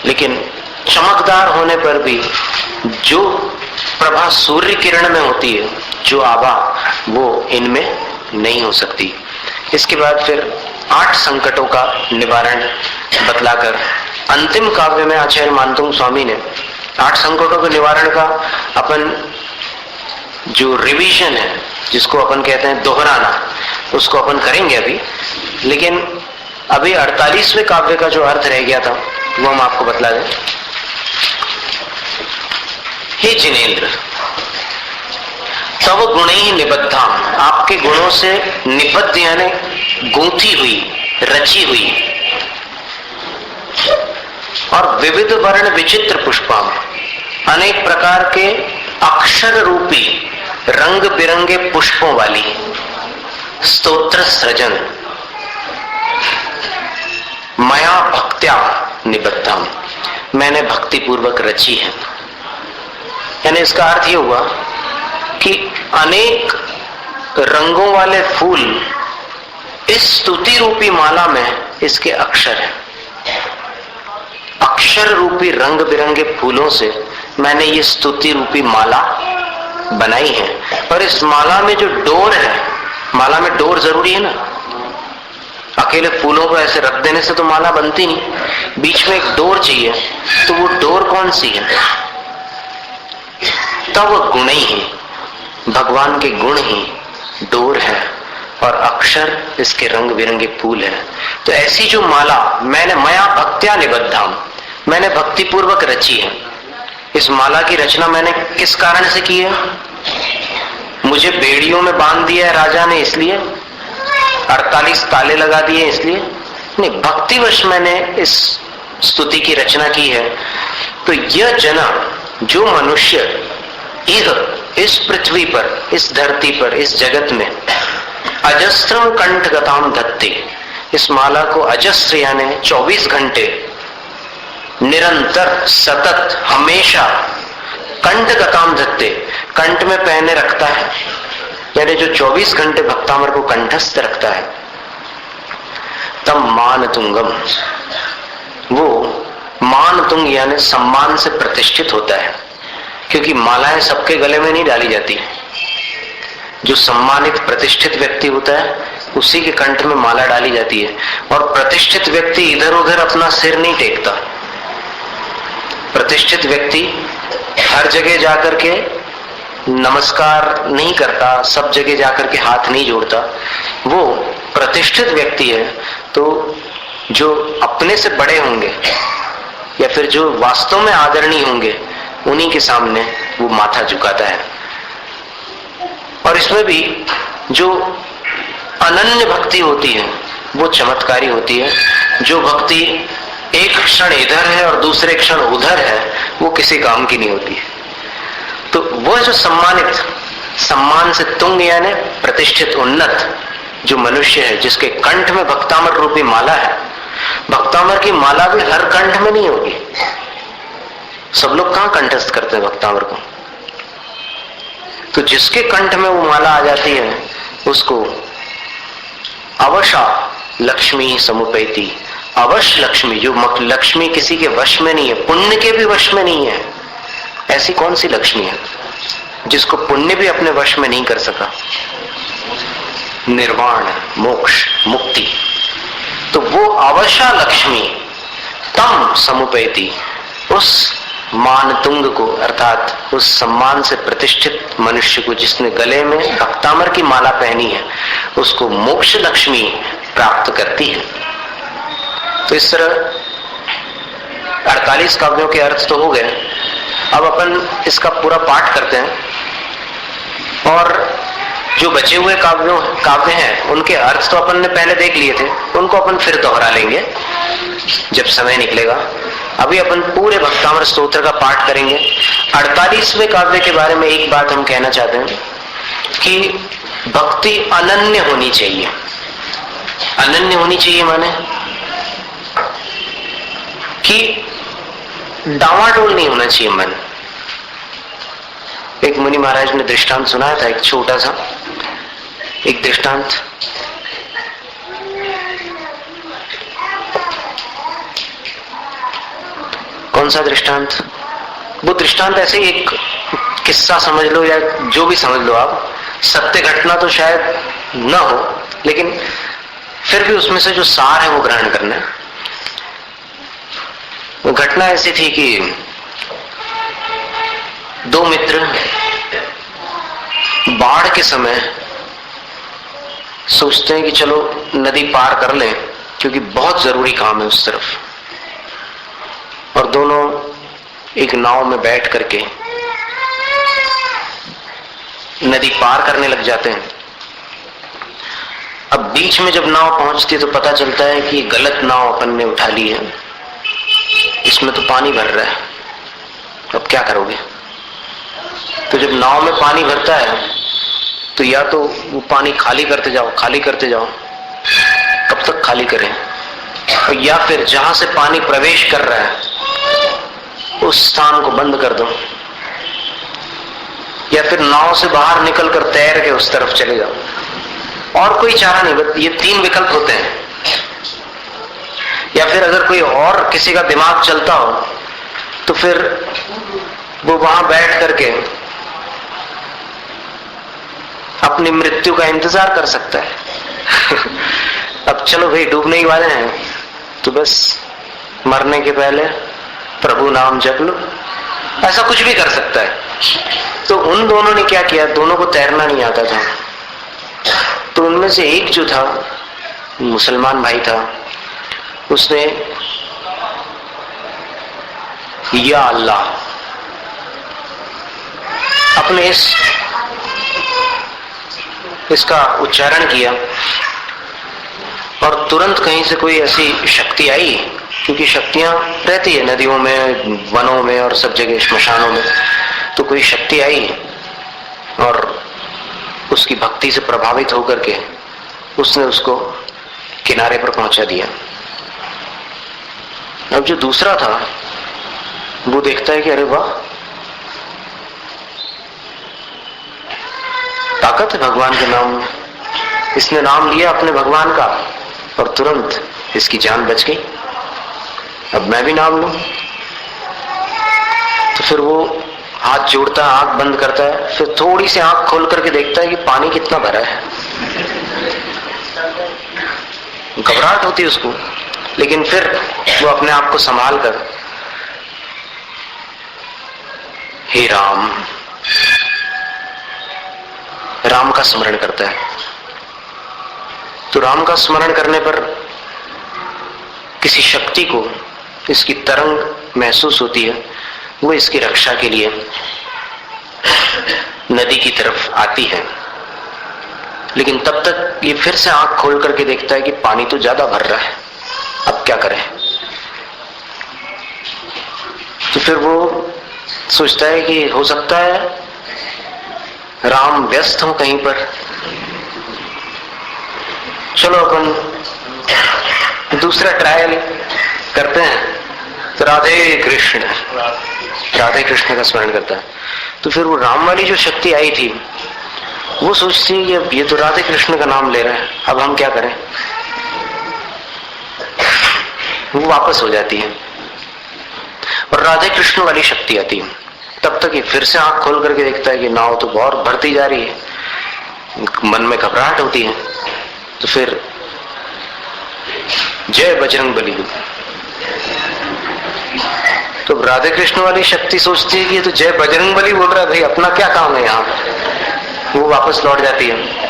लेकिन चमकदार होने पर भी जो प्रभा सूर्य किरण में होती है, जो आभा, वो इनमें नहीं हो सकती। इसके बाद फिर 8 संकटों का निवारण बतलाकर अंतिम काव्य में आचार्य मानतुंग स्वामी ने 8 संकटों के निवारण का अपन जो रिवीजन है जिसको अपन कहते हैं दोहराना, उसको अपन करेंगे अभी। लेकिन अभी 48वें काव्य का जो अर्थ रह गया था वो हम आपको बतला दें। हे जिनेंद्र, तव गुणे ही निबद्धाम, आपके गुणों से निबद्ध यानी गूंथी हुई, रची हुई, और विविध वर्ण विचित्र पुष्पाम, अनेक प्रकार के अक्षर रूपी रंग बिरंगे पुष्पों वाली स्तोत्र सृजन मया भक्त्या निबद्धाम, मैंने भक्ति पूर्वक रची है। यानी इसका अर्थ ये हुआ कि अनेक रंगों वाले फूल इस स्तुति रूपी माला में इसके अक्षर हैं। अक्षर रूपी रंग बिरंगे फूलों से मैंने ये स्तुति रूपी माला बनाई है। और इस माला में जो डोर है, माला में डोर जरूरी है ना, अकेले फूलों को ऐसे रख देने से तो माला बनती नहीं, बीच में एक डोर चाहिए। तो वो डोर कौन सी है? तब गुण ही, भगवान के गुण ही डोर है और अक्षर इसके रंग बिरंगे फूल है। तो ऐसी जो माला मैंने मया भक्त्या निबद्धाम, मैंने भक्ति पूर्वक रची है। इस माला की रचना मैंने किस कारण से की है? मुझे बेड़ियों में बांध दिया है राजा ने इसलिए, 48 ताले लगा दिए इसलिए नहीं, भक्तिवश मैंने इस स्तुति की रचना की है। तो यह जना, जो मनुष्य इस पृथ्वी पर, इस धरती पर, इस जगत में अजस्त्रम कंठगताम धत्ते, इस माला को अजस्त्र यानी 24 घंटे निरंतर सतत हमेशा कंठगताम धत्ते, कंठ में पहने रखता है, यानी जो 24 घंटे भक्तामर को कंठस्थ रखता है, तब मान तुंगम, वो मान तुंग यानी सम्मान से प्रतिष्ठित होता है। क्योंकि मालाएं सबके गले में नहीं डाली जाती, जो सम्मानित प्रतिष्ठित व्यक्ति होता है उसी के कंठ में माला डाली जाती है। और प्रतिष्ठित व्यक्ति इधर उधर अपना सिर नहीं टेकता, प्रतिष्ठित व्यक्ति हर जगह जाकर के नमस्कार नहीं करता, सब जगह जाकर के हाथ नहीं जोड़ता। वो प्रतिष्ठित व्यक्ति है तो जो अपने से बड़े होंगे या फिर जो वास्तव में आदरणीय होंगे उन्हीं के सामने वो माथा झुकाता है। और इसमें भी जो अनन्य भक्ति होती है वो चमत्कारी होती है। जो भक्ति एक क्षण इधर है और दूसरे क्षण उधर है वो किसी काम की नहीं होती है। तो वो जो सम्मानित, सम्मान से तुंग यानी प्रतिष्ठित उन्नत जो मनुष्य है, जिसके कंठ में भक्तामर रूपी माला है, भक्तामर की माला भी हर कंठ में नहीं होगी। सब लोग कहां कंठस्थ करते हैं भक्तामर को? तो जिसके कंठ में वो माला आ जाती है उसको अवशा लक्ष्मी समुपैती, अवश्य लक्ष्मी, जो लक्ष्मी किसी के वश में नहीं है, पुण्य के भी वश में नहीं है। ऐसी कौन सी लक्ष्मी है जिसको पुण्य भी अपने वश में नहीं कर सका? निर्वाण, मोक्ष, मुक्ति। तो वो अवशा लक्ष्मी तम समुपैती, उस मान तुंग को अर्थात उस सम्मान से प्रतिष्ठित मनुष्य को जिसने गले में भक्तामर की माला पहनी है, उसको मोक्ष लक्ष्मी प्राप्त करती है। तो इस तरह 48 काव्यों के अर्थ तो हो गए। अब अपन इसका पूरा पाठ करते हैं और जो बचे हुए काव्य हैं उनके अर्थ तो अपन ने पहले देख लिए थे, उनको अपन फिर दोहरा लेंगे जब समय निकलेगा। अभी अपन पूरे भक्तामर स्तोत्र का पाठ करेंगे। 48वें काव्य के बारे में एक बात हम कहना चाहते हैं कि भक्ति अनन्य होनी चाहिए। अनन्य होनी चाहिए माने कि डावाडोल नहीं होना चाहिए मन। एक मुनि महाराज ने दृष्टांत सुनाया था, एक छोटा सा एक दृष्टांत। कौन सा दृष्टांत? वो दृष्टांत ऐसे ही एक किस्सा समझ लो या जो भी समझ लो आप, सत्य घटना तो शायद न हो लेकिन फिर भी उसमें से जो सार है वो ग्रहण करना है। वो घटना ऐसी थी कि दो मित्र बाढ़ के समय सोचते हैं कि चलो नदी पार कर लें, क्योंकि बहुत जरूरी काम है उस तरफ, और दोनों एक नाव में बैठ करके नदी पार करने लग जाते हैं। अब बीच में जब नाव पहुंचती है तो पता चलता है कि गलत नाव अपन ने उठा ली है, इसमें तो पानी भर रहा है, अब क्या करोगे? तो जब नाव में पानी भरता है तो या तो वो पानी खाली करते जाओ, कब तक खाली करें, और या फिर जहां से पानी प्रवेश कर रहा है उस स्थान को बंद कर दो, या फिर नाव से बाहर निकलकर तैर के उस तरफ चले जाओ। और कोई चारा नहीं, ये 3 विकल्प होते हैं। या फिर अगर कोई और किसी का दिमाग चलता हो तो फिर वो वहां बैठ करके अपनी मृत्यु का इंतजार कर सकता है। अब चलो भाई डूबने ही वाले हैं तो बस मरने के पहले प्रभु नाम जप लो, ऐसा कुछ भी कर सकता है। तो उन दोनों ने क्या किया, दोनों को तैरना नहीं आता था, तो उनमें से एक जो था मुसलमान भाई था, उसने या अल्लाह अपने इसका उच्चारण किया, और तुरंत कहीं से कोई ऐसी शक्ति आई, क्योंकि शक्तियां रहती है नदियों में, वनों में और सब जगह, श्मशानों में, तो कोई शक्ति आई और उसकी भक्ति से प्रभावित होकर के उसने उसको किनारे पर पहुंचा दिया। अब जो दूसरा था वो देखता है कि अरे वाह, ताकत है भगवान के नाम में, इसने नाम लिया अपने भगवान का और तुरंत इसकी जान बच गई, अब मैं भी नाम लूं। तो फिर वो हाथ जोड़ता है, आंख बंद करता है, फिर थोड़ी सी आंख खोल करके देखता है कि पानी कितना भरा है। घबराहट होती है उसको, लेकिन फिर वो अपने आप को संभाल कर हे राम, राम का स्मरण करता है। तो राम का स्मरण करने पर किसी शक्ति को इसकी तरंग महसूस होती है, वो इसकी रक्षा के लिए नदी की तरफ आती है। लेकिन तब तक ये फिर से आंख खोल करके देखता है कि पानी तो ज्यादा भर रहा है, अब क्या करें। तो फिर वो सोचता है कि हो सकता है राम व्यस्त हो कहीं पर, चलो अपन दूसरा ट्रायल करते हैं। तो राधे कृष्ण का स्मरण करता है। तो फिर वो राम वाली जो शक्ति आई थी वो सोचती है कि अब ये तो राधे कृष्ण का नाम ले रहा है, अब हम क्या करें। वो वापस हो जाती है और राधे कृष्ण वाली शक्ति आती है। तब तक ये फिर से आंख खोल करके देखता है कि नाव तो बहुत भरती जा रही है, मन में घबराहट होती है। तो फिर जय बजरंग बली, तो राधे कृष्ण वाली शक्ति सोचती है कि ये तो जय बजरंग बली बोल रहा है, भाई अपना क्या काम है यहाँ। वो वापस लौट जाती है।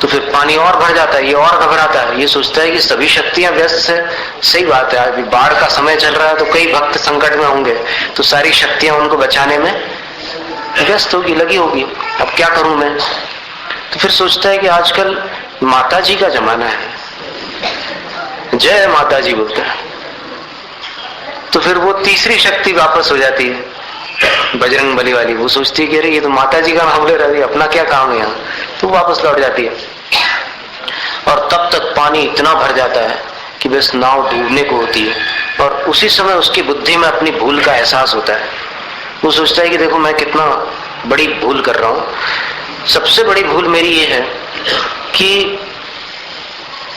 तो फिर पानी और भर जाता है, ये और घबराता है, ये सोचता है कि सभी शक्तियां व्यस्त है। सही बात है, अभी बाढ़ का समय चल रहा है तो कई भक्त संकट में होंगे, तो सारी शक्तियां उनको बचाने में व्यस्त होगी, लगी होगी, अब क्या करूं मैं। तो फिर सोचता है कि आजकल माता जी का जमाना है, जय माता जी बोलता है। तो फिर वो तीसरी शक्ति वापस हो जाती है, बजरंग बली वाली। वो सोचती है कि अरे ये तो माता जी का नाम ले रही है, अपना क्या काम है यहाँ। तो वापस लौट जाती है और तब तक पानी इतना भर जाता है कि बस नाव डूबने को होती है। और उसी समय उसकी बुद्धि में अपनी भूल का एहसास होता है। वो सोचता है कि देखो मैं कितना बड़ी भूल कर रहा हूं। सबसे बड़ी भूल मेरी ये है कि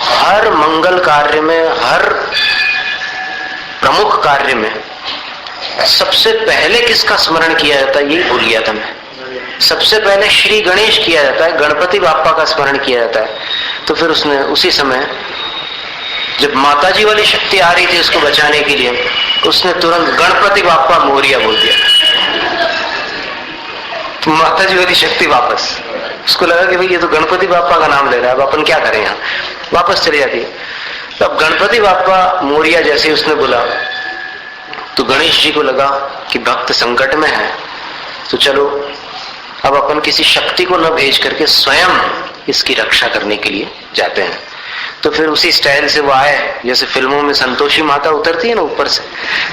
हर मंगल कार्य में, हर प्रमुख कार्य में सबसे पहले किसका स्मरण किया जाता है, ये भूल गया था मैं। सबसे पहले श्री गणेश किया जाता है, गणपति बाप्पा का स्मरण किया जाता है। तो फिर उसने उसी समय जब माताजी वाली शक्ति आ रही थी उसको बचाने के लिए, उसने तुरंत गणपति बाप्पा मोरिया बोल दिया। तो माता जी वाली शक्ति वापस, उसको लगा कि भाई ये तो गणपति बापा का नाम ले रहा है, अब अपन क्या करें, यहाँ वापस चली जाती है। तो अब गणपति बापा मोरिया जैसे उसने बोला तो गणेश जी को लगा कि भक्त संकट में है, तो चलो अब अपन किसी शक्ति को न भेज करके स्वयं इसकी रक्षा करने के लिए जाते हैं। तो फिर उसी स्टाइल से वो आए, जैसे फिल्मों में संतोषी माता उतरती है ना ऊपर से,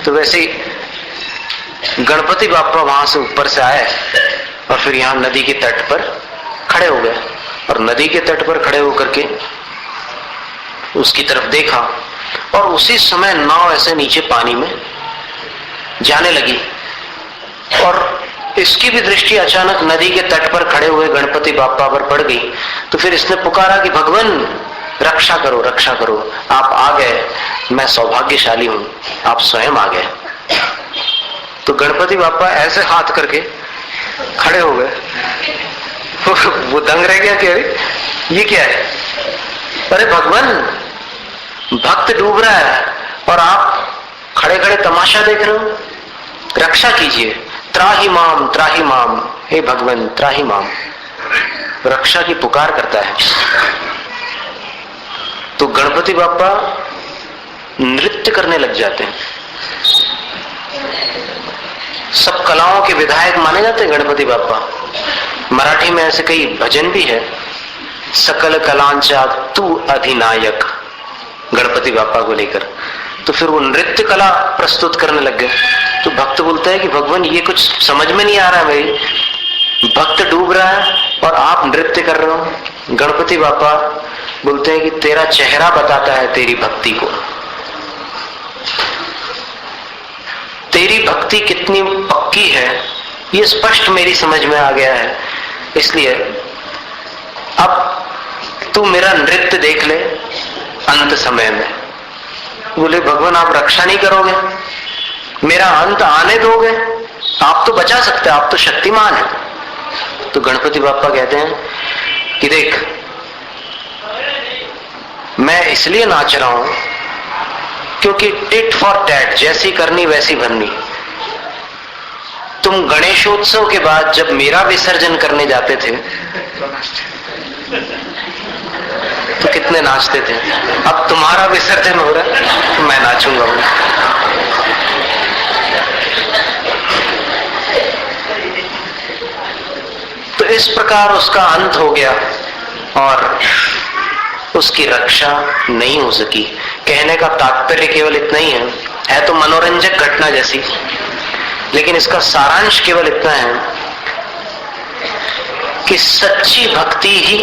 तो वैसे ही गणपति बापा वहां से ऊपर से आए और फिर यहाँ नदी के तट पर खड़े हो गए। और नदी के तट पर खड़े होकर के उसकी तरफ देखा और उसी समय नाव ऐसे नीचे पानी में जाने लगी और इसकी भी दृष्टि अचानक नदी के तट पर खड़े हुए गणपति बापा पर पड़ गई। तो फिर इसने पुकारा कि भगवान रक्षा करो, रक्षा करो, आप आ गए, मैं सौभाग्यशाली हूं, आप स्वयं आ गए। तो गणपति बापा ऐसे हाथ करके खड़े हो गए। वो दंग रह गया कि अरे ये क्या है, अरे भगवान भक्त डूब रहा है और आप खड़े खड़े तमाशा देख रहे हो, रक्षा कीजिए, त्राही माम, हे भगवान त्राही माम, रक्षा की पुकार करता है। तो गणपति बापा नृत्य करने लग जाते हैं। सब कलाओं के विधायक माने जाते हैं गणपति बापा। मराठी में ऐसे कई भजन भी है, सकल कलांचा तू अधिनायक, गणपति बापा को लेकर। तो फिर वो नृत्य कला प्रस्तुत करने लग गए। तो भक्त बोलता है कि भगवान ये कुछ समझ में नहीं आ रहा है, भाई भक्त डूब रहा है और आप नृत्य कर रहे हो। गणपति बापा बोलते हैं कि तेरा चेहरा बताता है तेरी भक्ति को, तेरी भक्ति कितनी पक्की है ये स्पष्ट मेरी समझ में आ गया है, इसलिए अब तू मेरा नृत्य देख ले अंत समय में। बोले भगवान आप रक्षा नहीं करोगे, मेरा अंत आने दोगे, आप तो बचा सकते हैं, आप तो शक्तिमान है। तो गणपति बापा कहते हैं कि देख मैं इसलिए नाच रहा हूं क्योंकि टिट फॉर टैट, जैसी करनी वैसी भरनी। तुम गणेशोत्सव के बाद जब मेरा विसर्जन करने जाते थे तो कितने नाचते थे, अब तुम्हारा विसर्जन हो रहा है तो मैं नाचूंगा। तो इस प्रकार उसका अंत हो गया और उसकी रक्षा नहीं हो सकी। कहने का तात्पर्य केवल इतना ही है तो मनोरंजक घटना जैसी, लेकिन इसका सारांश केवल इतना है कि सच्ची भक्ति ही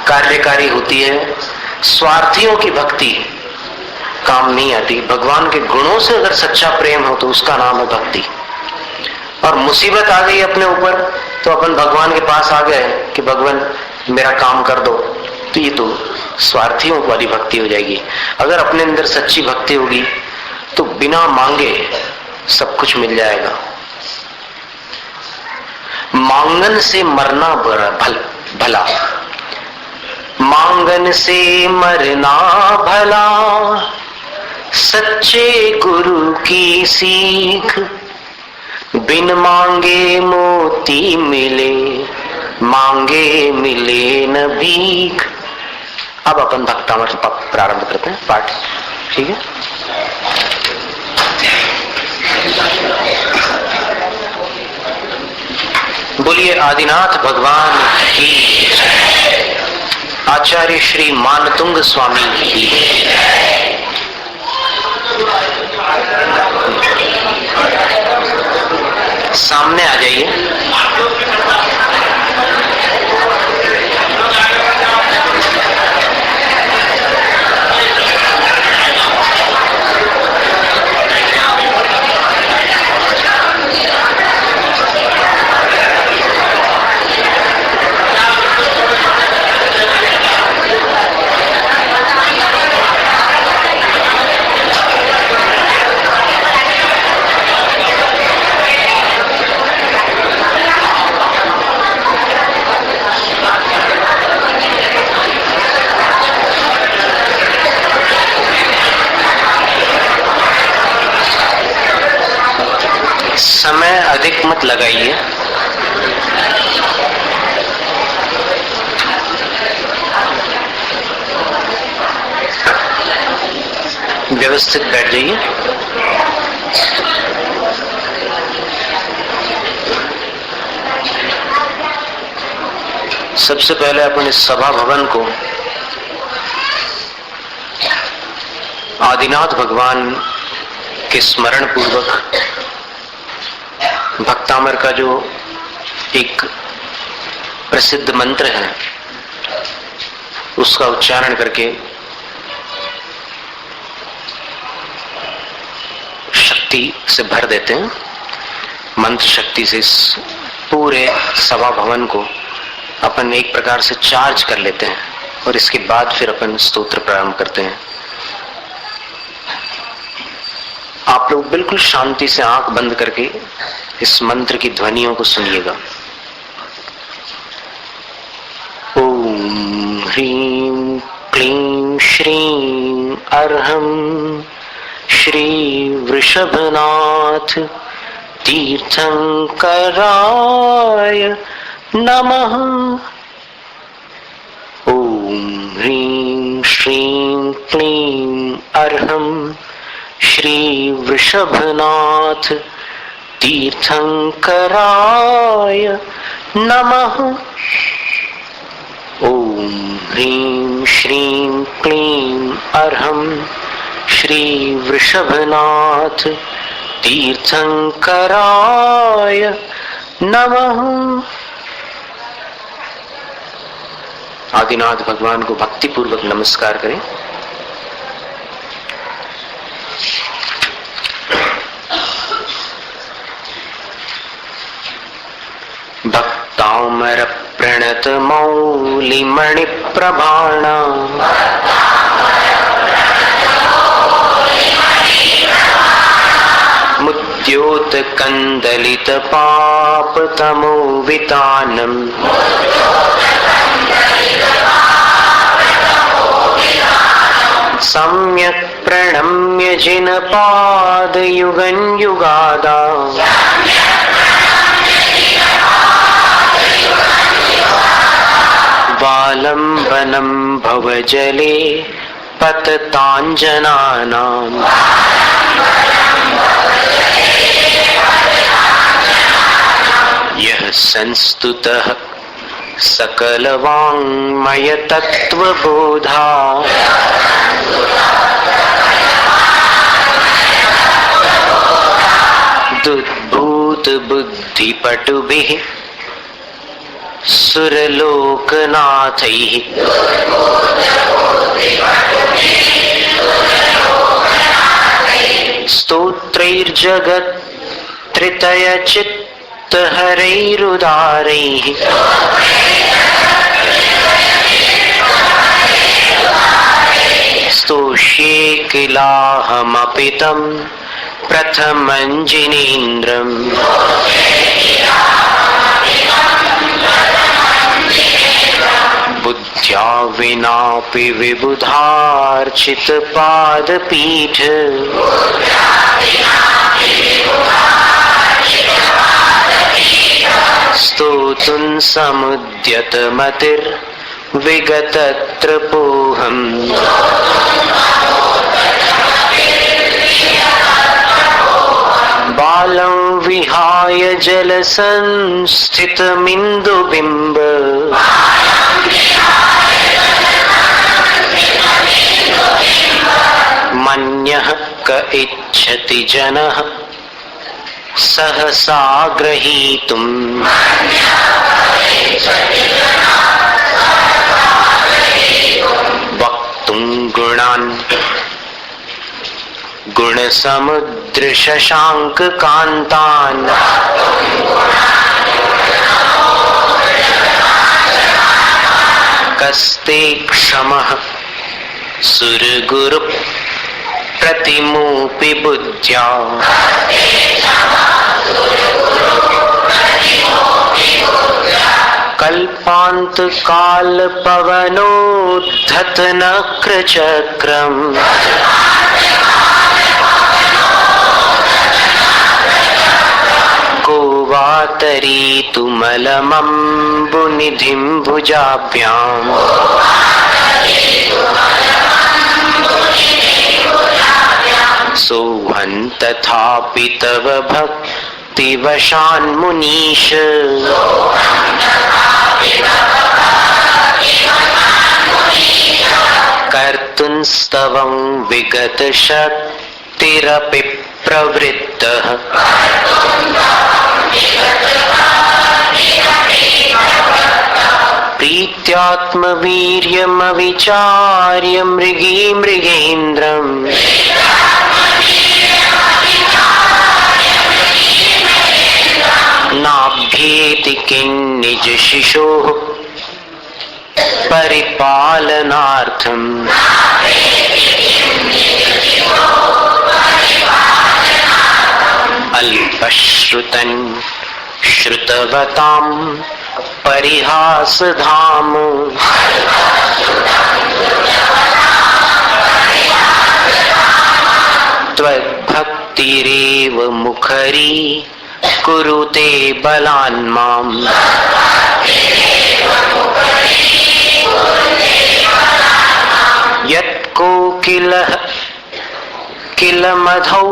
कार्यकारी होती है, स्वार्थियों की भक्ति काम नहीं आती। भगवान के गुणों से अगर सच्चा प्रेम हो तो उसका नाम है भक्ति। और मुसीबत आ गई अपने ऊपर तो अपन भगवान के पास आ गए कि भगवान मेरा काम कर दो, तो ये तो स्वार्थियों वाली भक्ति हो जाएगी। अगर अपने अंदर सच्ची भक्ति होगी तो बिना मांगे सब कुछ मिल जाएगा। मांगन से मरना भला, मांगन से मरना भला, सच्चे गुरु की सीख, बिन मांगे मोती मिले, मांगे मिले न भीख। अब अपन भक्तामृत प्रारंभ करते हैं पाठ, ठीक है। बोलिए आदिनाथ भगवान की, आचार्य श्री मानतुंग स्वामी की। सामने आ जाइए। समय अधिक मत लगाइए, व्यवस्थित बैठ जाइए। सबसे पहले अपन इस सभा भवन को आदिनाथ भगवान के स्मरण पूर्वक भक्तामर का जो एक प्रसिद्ध मंत्र है उसका उच्चारण करके शक्ति से भर देते हैं। मंत्र शक्ति से इस पूरे सभा भवन को अपन एक प्रकार से चार्ज कर लेते हैं और इसके बाद फिर अपन स्तोत्र प्रारंभ करते हैं। आप लोग बिल्कुल शांति से आंख बंद करके इस मंत्र की ध्वनियों को सुनिएगा। ओम ह्रीं क्लीं श्रीं अर्हं श्री वृषभनाथ तीर्थंकराय नमः। ओम ह्रीं श्रीं क्लीं अर्हं श्री वृषभनाथ तीर्थंकराय नमः। ओम ह्रीं श्रीं क्लीं अर्हं श्री वृषभनाथ तीर्थंकराय नमः। आदिनाथ भगवान को भक्ति पूर्वक नमस्कार करें। भक्तामर प्रणत मौलि मणि प्रभाणा मुद्योत कंदलित पाप तमो वितानम सम्यक् प्रणम्य जिन पाद युगं युगादा वालंबनं भवजले पतताञ्जनानाम् यः संस्तुतः सकलवाङ्मय तत्त्वबोधा दुद्भूत बुद्धिपटुभिः सुरलोकनाथैः स्तोत्रैर्जगत् त्रितयचित्तहरैरुदारैः स्तोष्ये किलाहमपि तं प्रथमं जिनेन्द्रम् बुद्ध्या विनापि विबुधार्चित पादपीठ स्तोतुं समुद्यत मतिर्विगतत्रपोऽहम् बालं विहाय जलसंस्थितमिन्दुबिम्ब मन्यः क इच्छति जनः सहसा ग्रहीतुम् वक्तुं गुणान् गुणसमुद्र शशांक कांतान् कस्ते क्षमः सुरगुरु प्रतिमूपि बुद्ध्या कल्पांत काल पवनोद्धत नक्र चक्रम को वातरी तुमलमम्बुनिधिं भुजाभ्याम् सोऽहं तथापि तव भक्तिवशान् मुनीश कर्तुं स्तवं विगतशक्तिरपि प्रवृत्तः प्रीत्यात्मवीर्यमविचार्य मृगेन्द्रम् नाभ्येति किन्निज शिशोः परिपालनार्थम् अल्पश्रुतन् श्रुतवतां परिहासधाम त्वद्भक्तिरेव मुखरी कुरुते बलान् माम् यत्कोकिलः किल मधौ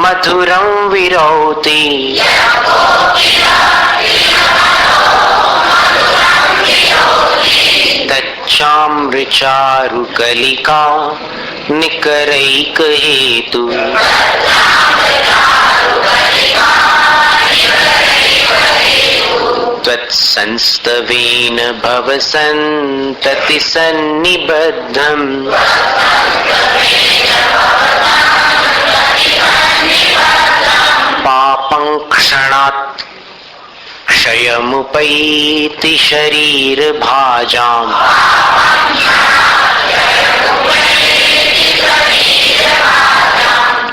मधुरं विरौति तच्चामृचारुकलिका निकरैकहेतु त्वत्संस्तवेन भवसन्तति सन्निबद्धम् पापं क्षणात् क्षयमुपैति शरीरभाजाम्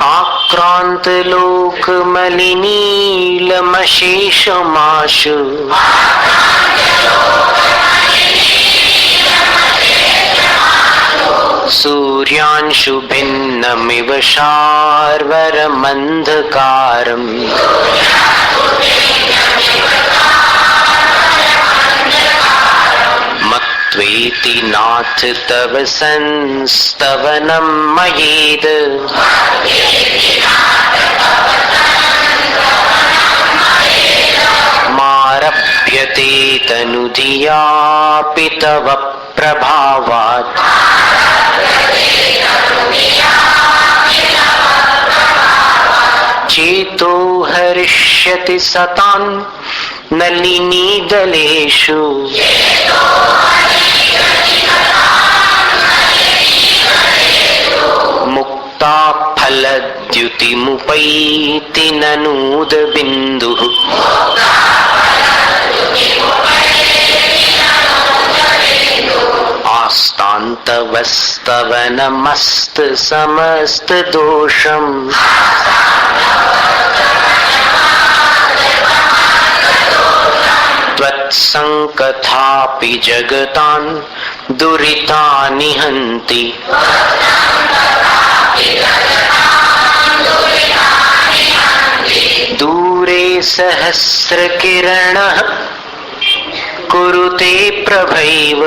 आक्रान्तलोकमलिनीलमशेषमाशु सूर्यांशु भिन्नमिव शार्वरमन्धकारम् मत्वेति नाथ तव संस्तवनं मयेद मारभ्यते तनुधियापि तव प्रभावात् चेतो हरिष्यति सतान् नलिनीदलेषु मुक्ता फलद्युतिमुपैति ननूदबिन्दुः आस्तान्तवस्तवनमस्त समस्त दोषम् त्वत्सङ्कथापि जगतान् दुरितानि हन्ति दूरे सहस्रकिरणः कुरुते प्रभैव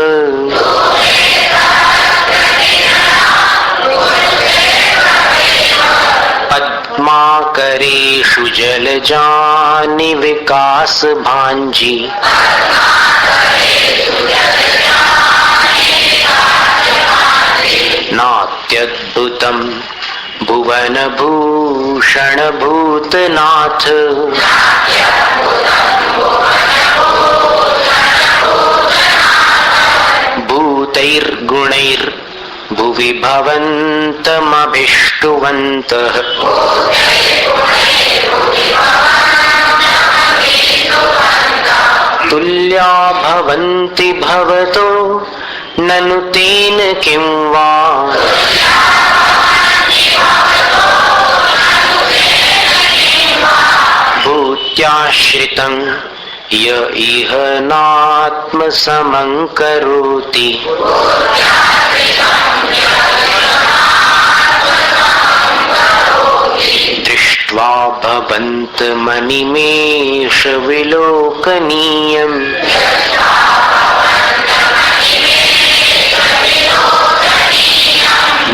पद्माकरेषु जलजानि विकासभाञ्जी नात्यद्भुतं भुवनभूषणभूतनाथ भूतैर्गुणैर्भुवि भवन्तमभिष्टुवन्तः तुल्या भवन्ति भवतो ननु तेन किं वा भूत्याश्रितं य इह नात्मसमं करोति दृष्ट्वा भवन्तमनिमेष विलोकनीयम्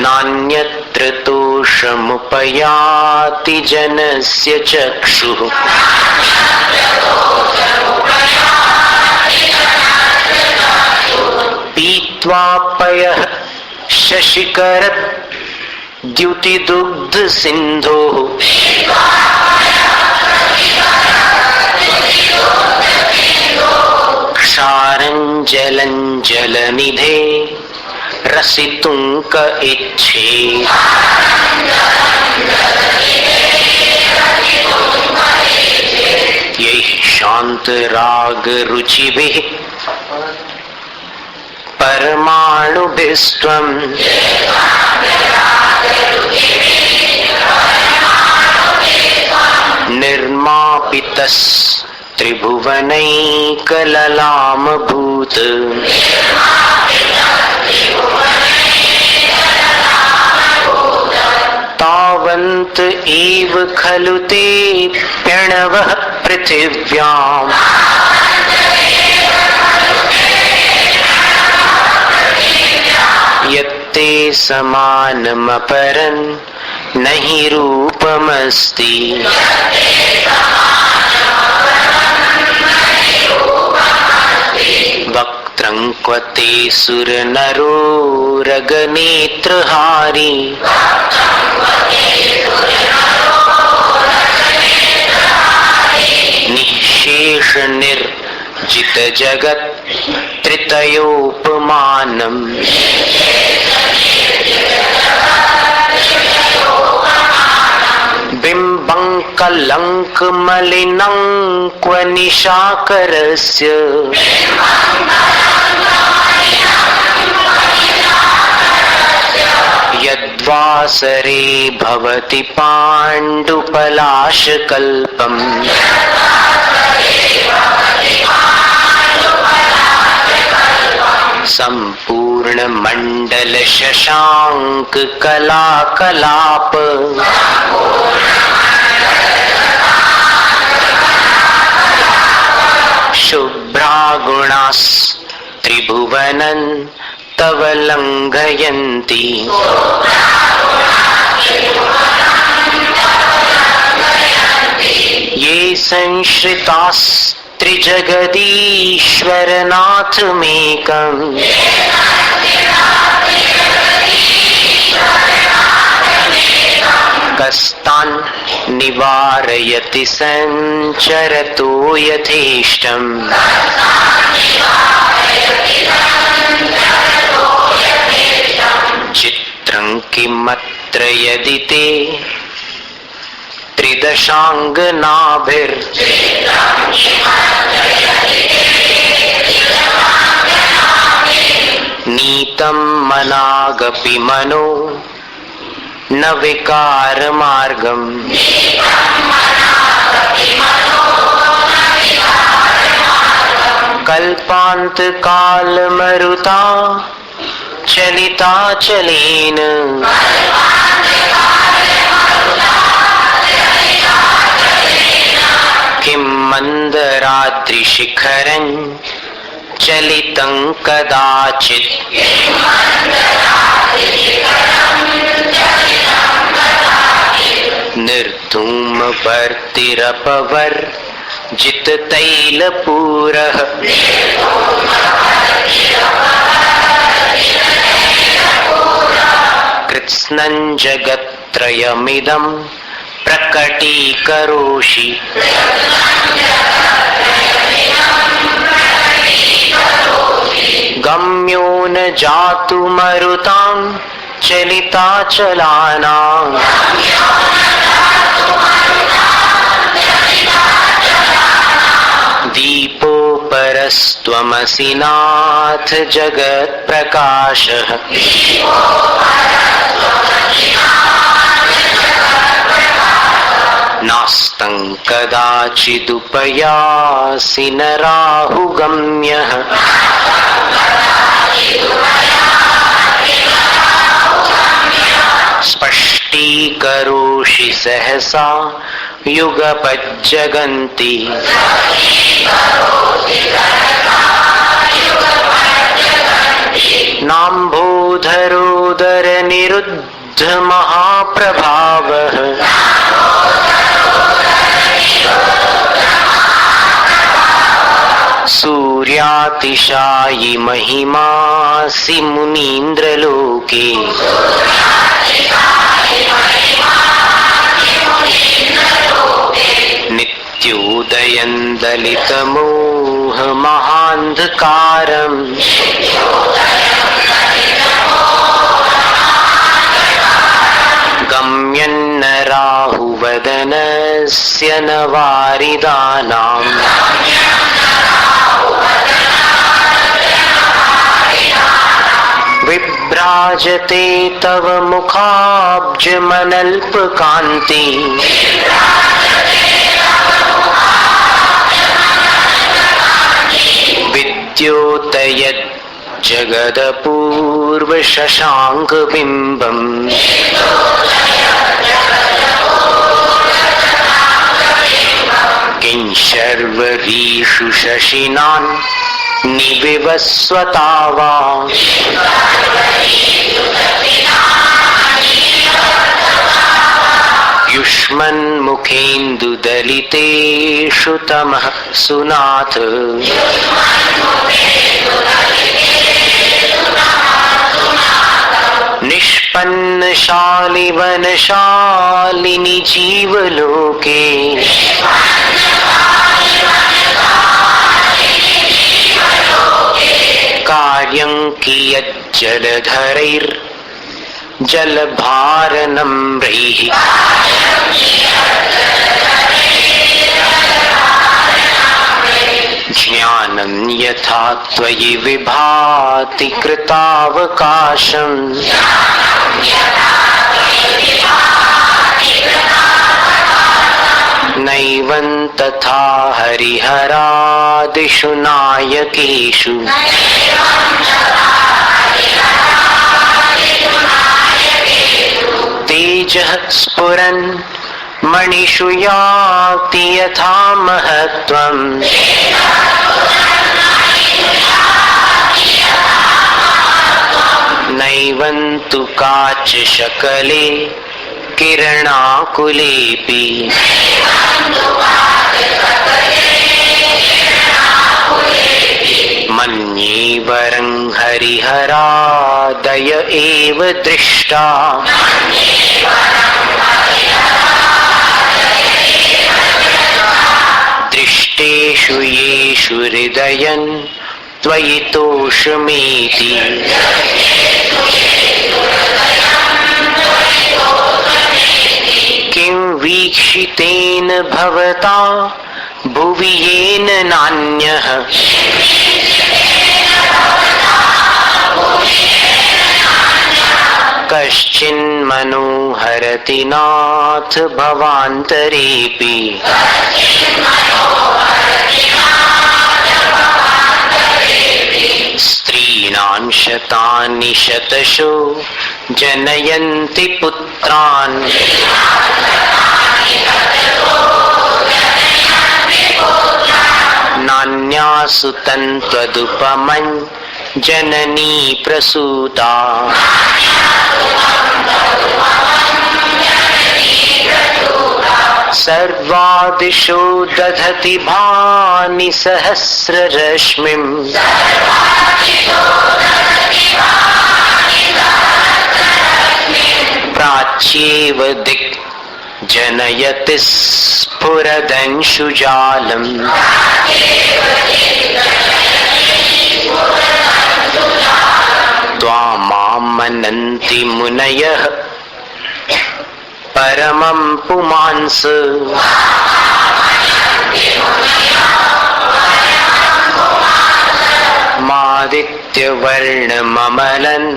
नान्यत्र तोष दोषमुपयाति जनस्य चक्षुः पीत्वा पयः शशिकरत् द्युतिदुग्ध सिन्धोः क्षारं जलं जलनिधे रसितुं क इच्छेत् यैः शान्त राग रुचिभिः परमाणुभिस्त्वं निर्मापितस्त्रिभुवनैकललामभूत् तावन्त एव खलु ते प्रणवः पृथिव्याम् यत्ते समानमपरन् न हि रूपमस्ति वक्त्रं क्व ते सुरनरो रगनेत्रहारी निःशेष निर्जित जगत् त्रितयोपमानम् बिम्बं कलङ्क मलिनं क्व निशाकरस्य यद्वासरे भवति पाण्डुपलाशकल्पम् सम्पूर्णमण्डल शशाङ्क कलाकलाप शुभ्रागुणास्त्रिभुवनं तव लङ्घयन्ति ये संश्रितास्त्रिजगदीश्वरनाथमेकम् कस्तान् निवारयति संचरतो यथेष्टम् चित्रं किमत्र यदि ते त्रिदशाङ्गनाभिर् नीतं मनागपि मनो न विकारमार्गम् कल्पान्तकालमरुता चलिताचलेन किं मन्दराद्रिशिखरं चलितं कदाचित् निर्धूमवर्तिरपवर्जित तैलपूरः कृत्स्नं जगत्त्रयमिदं प्रकटीकरोषि गम्यो न जातु मरुतां चलिताचलानां दीपोपरस्त्वमसि नाथ जगत्प्रकाशः नास्तं कदाचिदुपयासि न राहुगम्यः स्पष्टीकरोषि सहसा युगपज्जगन्ति नाम्भोधरोदर निरुद्ध शुद्ध महाप्रभावः सूर्यातिशायि महिमासि मुनीन्द्रलोके नित्योदयं दलितमोहमहान्धकारम् गम्यन्न राहुवदनस्य न वारिदानाम् विभ्राजते तव मुखाब्जमनल्पकान्ति विद्योतयत् जगदपूर्वशशाङ्कबिम्बम् किंशर्वरीषु शशिनान् निविवस्वता वा युष्मन्मुखेन्दुदलितेषु तमः सुनाथ निष्पन्नशालिवनशालिनि जीवलोके कार्यं कियज्जलधरैर्जलभारनम्रैः ज्ञानं यथा त्वयि विभाति कृतावकाशम् नैवं तथा हरिहरादिषु नायकेषु तेजः स्फुरन् मणिषु याति यथा महत्त्वम् नैवं तु काचशकले किरणाकुलेऽपि मन्ये वरं हरिहरादय एव दृष्टा दृष्टेषु येषु हृदयं त्वयि तोषमेति किं वीक्षितेन भवता भुवि येन नान्यः कश्चिन्मनोहरति नाथ भवान्तरेऽपि स्त्रीणां शतानि शतशो जनयन्ति पुत्रान् नान्यासु तन्त्वदुपमं जननी प्रसूता सर्वादिशो दधति भानि सहस्ररश्मिम् प्राच्येव दिक् जनयति स्फुरदंशुजालम् त्वामामनन्ति मुनयः परमं पुमांस मादित्यवर्णममलन्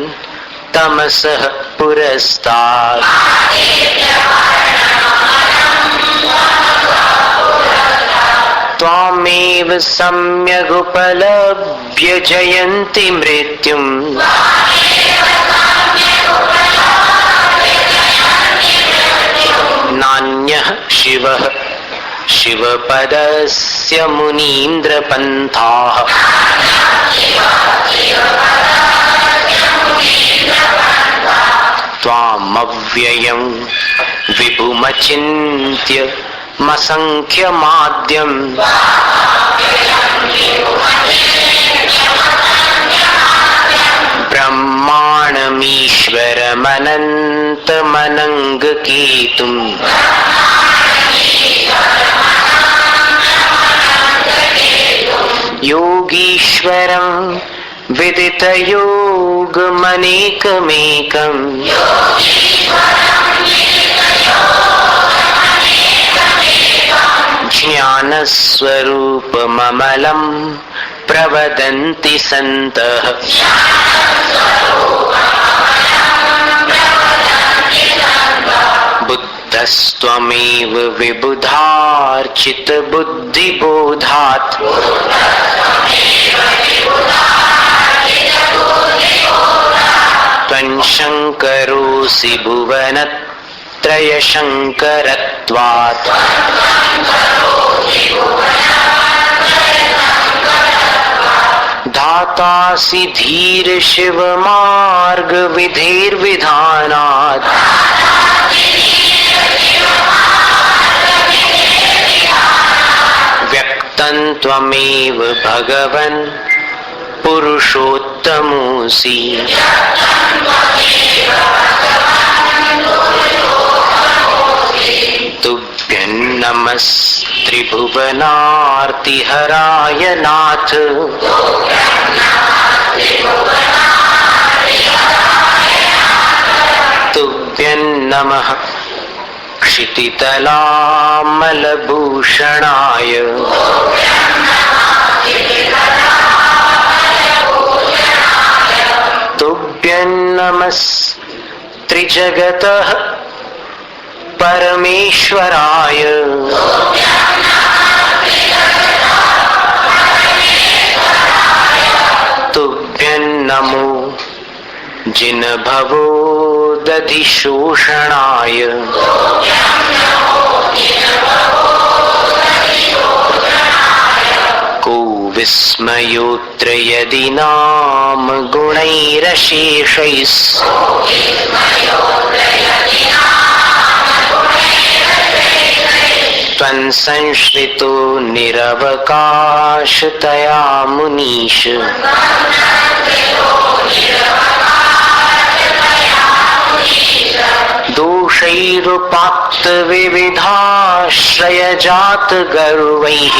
तमसः पुरस्तात् त्वामेव सम्यगुपलभ्य जयन्ति मृत्युम् नान्यः शिवः शिवपदस्य मुनीन्द्रपन्थाः त्वामव्ययं विभुमचिन्त्य मसंख्यमाद्यम् ब्रह्माणमीश्वरमनन्तमनङ्गकेतुम् योगीश्वरं विदितयोगमनेकमेकम् ज्ञानस्वरूपममलं प्रवदन्ति सन्तः बुद्धस्त्वमेव विबुधार्चितबुद्धिबोधात् त्वं शङ्करोऽसि भुवनत्रयशङ्करत्वात् धातासि धीर शिव मार्ग विधेर्विधानात् व्यक्तं त्वमेव भगवन् पुरुषोत्तमोऽसि तुभ्यं नमस्त्रिभुवनार्तिहराय नाथ तुभ्यं नमः क्षितितलामलभूषणाय तुभ्यं नमस्त्रिजगतः परमेश्वराय तुभ्यं नमो जिनभवो दधिशोषणाय को विस्मयोऽत्र यदि नाम गुणैरशेषैः त्वं संश्रितो निरवकाशतया मुनीश दोषैरुपात्त विविधाश्रयजात गर्वैः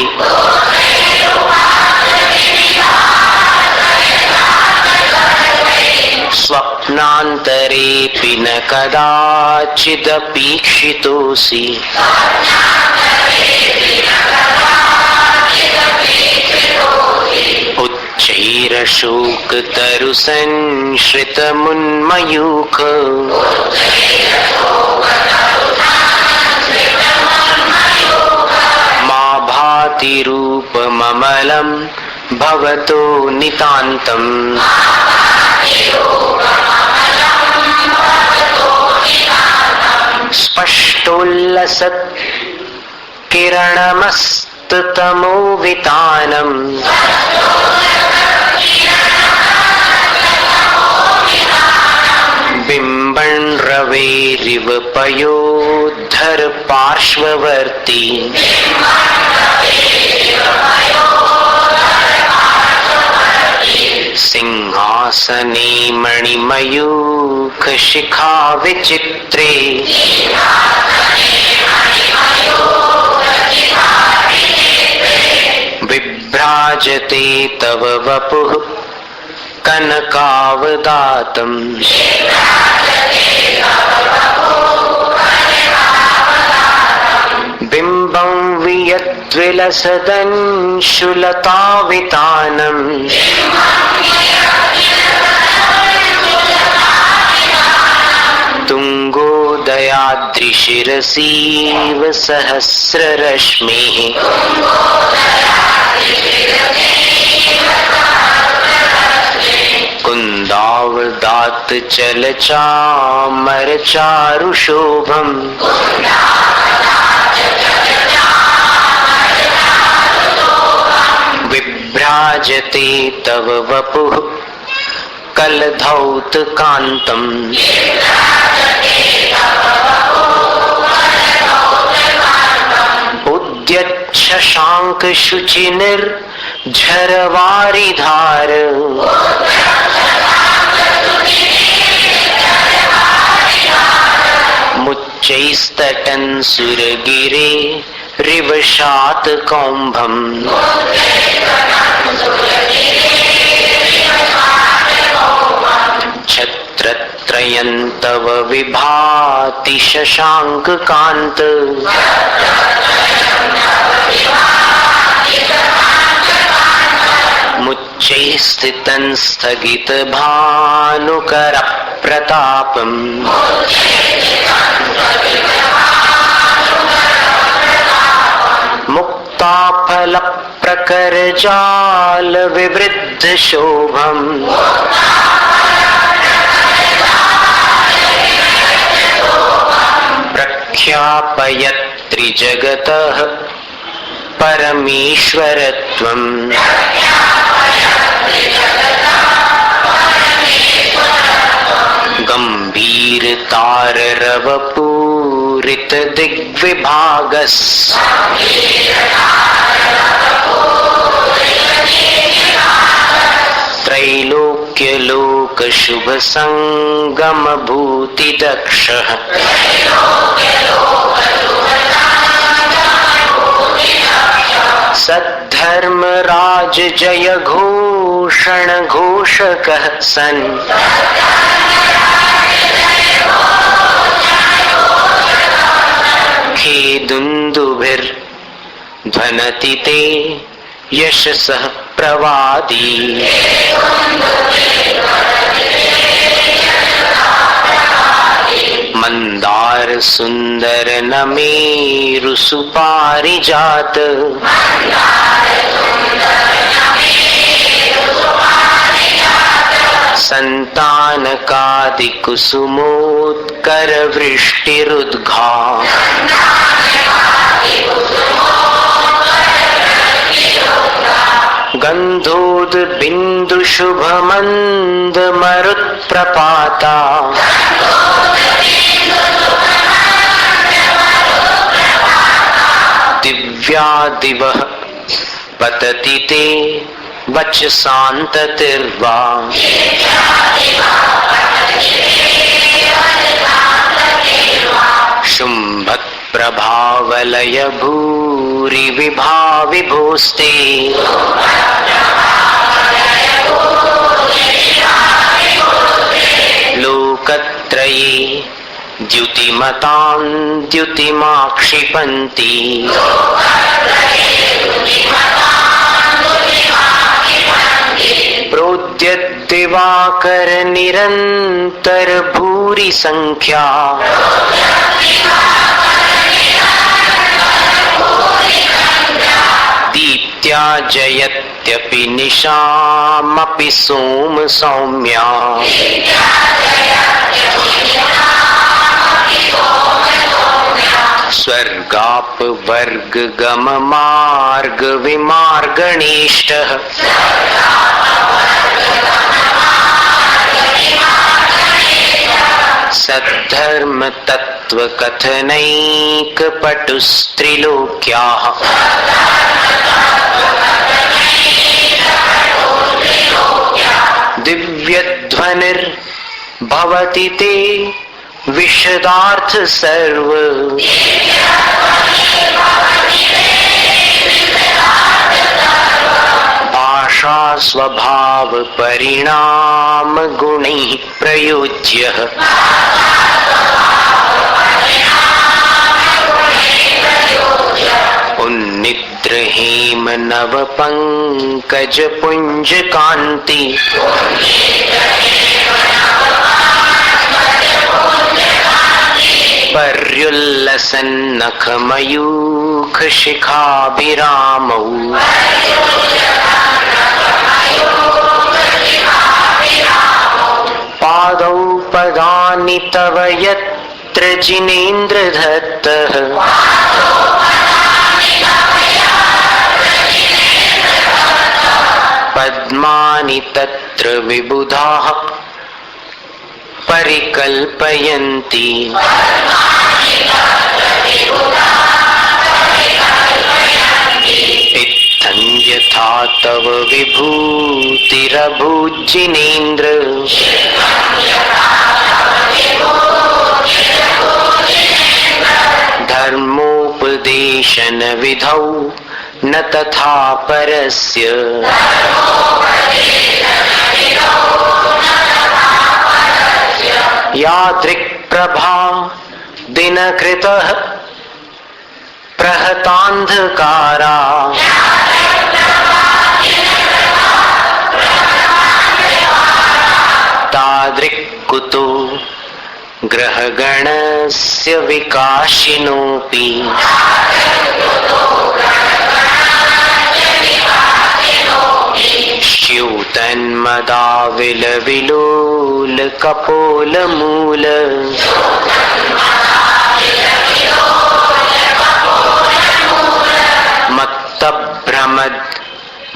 स्वप्नान्तरेऽपि न कदाचिदपीक्षितोऽसि उच्चैरशोकतरुसंश्रितमुन्मयूख मा भाति रूपममलं भवतो नितान्तम् स्पष्टोल्लसत् किरणमस्ततमोवितानम् बिम्बन् रवेरिव पयोद्धर पार्श्ववर्ती सिंहासने मणिमयूखशिखा विचित्रे विभ्राजते तव वपुः कनकावदातम् बिम्बं वियद्विलसदंशुलतावितानम् तुङ्गोदयाद्रिशिरसीव सहस्ररश्मिः कुन्दावदात् चलचामरचारुशोभम् विभ्राजते तव वपुः कलधौतकान्तम् शशांक शुचि निर्झरवारी धार मुच्चैस्तटन् सुरगिरे रिवशात कौम्भम् छत्रत्रयं तव विभाति शशांक कांत मुच्चै स्थितं स्थगित भानुकर प्रतापम् मुक्ताफल प्रकर जाल विवृद्ध शोभम् प्रख्यापयत् त्रिजगतः परमेश्वरत्वम् गंभीरताररवपूरित दिग्विभागस् त्रैलोक्यलोक शुभ संगम भूति दक्षः सद्धर्म राज जय घोषण घोषकः सन् खेदुन्दुभिर्ध्वनति ते यशसः प्रवादी मंदार सुंदर नमेरु सुपारिजात संतानकादि कुसुमोत्कर वृष्टिरुद्घा गंधोद बिंदु शुभ मंद मरुत्प्रपाता दिव्यादिवः पतति ते वचसान्ततिर्वा शुम्भत् प्रभावलय भूरि विभाविभोस्ते लोकत्रये द्युतिमतां द्युतिमाक्षिपन्ति प्रोद्यद्दिवाकर निरन्तर भूरि संख्या दीप्त्या जयत्यपि निशामपि सोम सौम्या स्वर्गापवर्ग गम मार्ग विमार्गणेष्टः सद्धर्म तत्व कथनैक पटुस्त्रिलोक्याः दिव्यध्वनिर्भवति ते विशदार्थ सर्व भाषा स्वभाव परिणाम गुणैः प्रयोज्यः उन्निद्र हेम नव पंकज पुंज कांति पर्युल्लसन्नख मयूख शिखाभिरामौ पादौ पदानि तव यत्र जिनेन्द्र दत्तः पद्मानि तत्र विबुधाः परिकल्पयन्ति विभूतिरभुजिनेन्द्र धर्मोपदेशन विधौ न तथा परस्य यादृक् प्रभा दिनकृतः प्रहतान्धकारा तादृक् कुतो ग्रहगणस्य विकाशिनोऽपि स्यूतन्मदाविलविलोल कपोलमूल मत्तभ्रमद्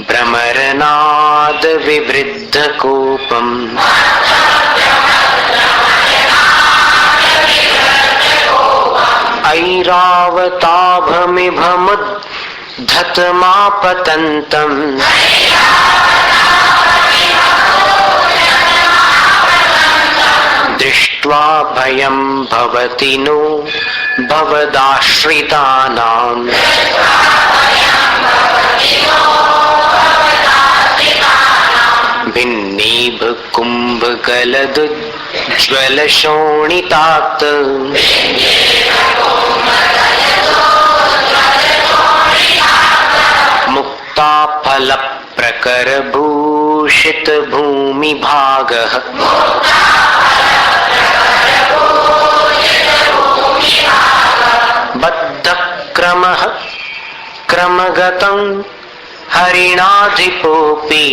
भ्रमरनाद विवृद्धकोपम् ऐरावताभमिभमुद्धतमापतन्तम् दृष्ट्वा भयं भवति नो भवदाश्रितानाम् भिन्नीभ कुम्भकलदुज्ज्वलशोणितात् मुक्ताफलप्रकरभूषित भूमिभागः बद्धक्रमः क्रमगतं हरिणाधिपोऽपि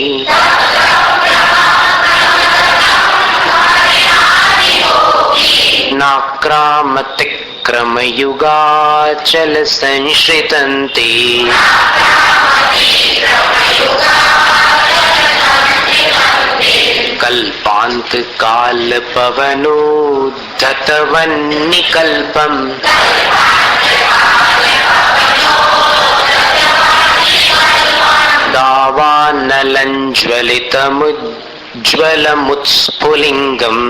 नाक्रामतिक्रमयुगाचल संश्रितन्ते कल्पान्तकालपवनोद्धतवन्निकल्पम् दावानलञ्ज्वलितमुज्ज्वलमुत्स्फुलिङ्गम्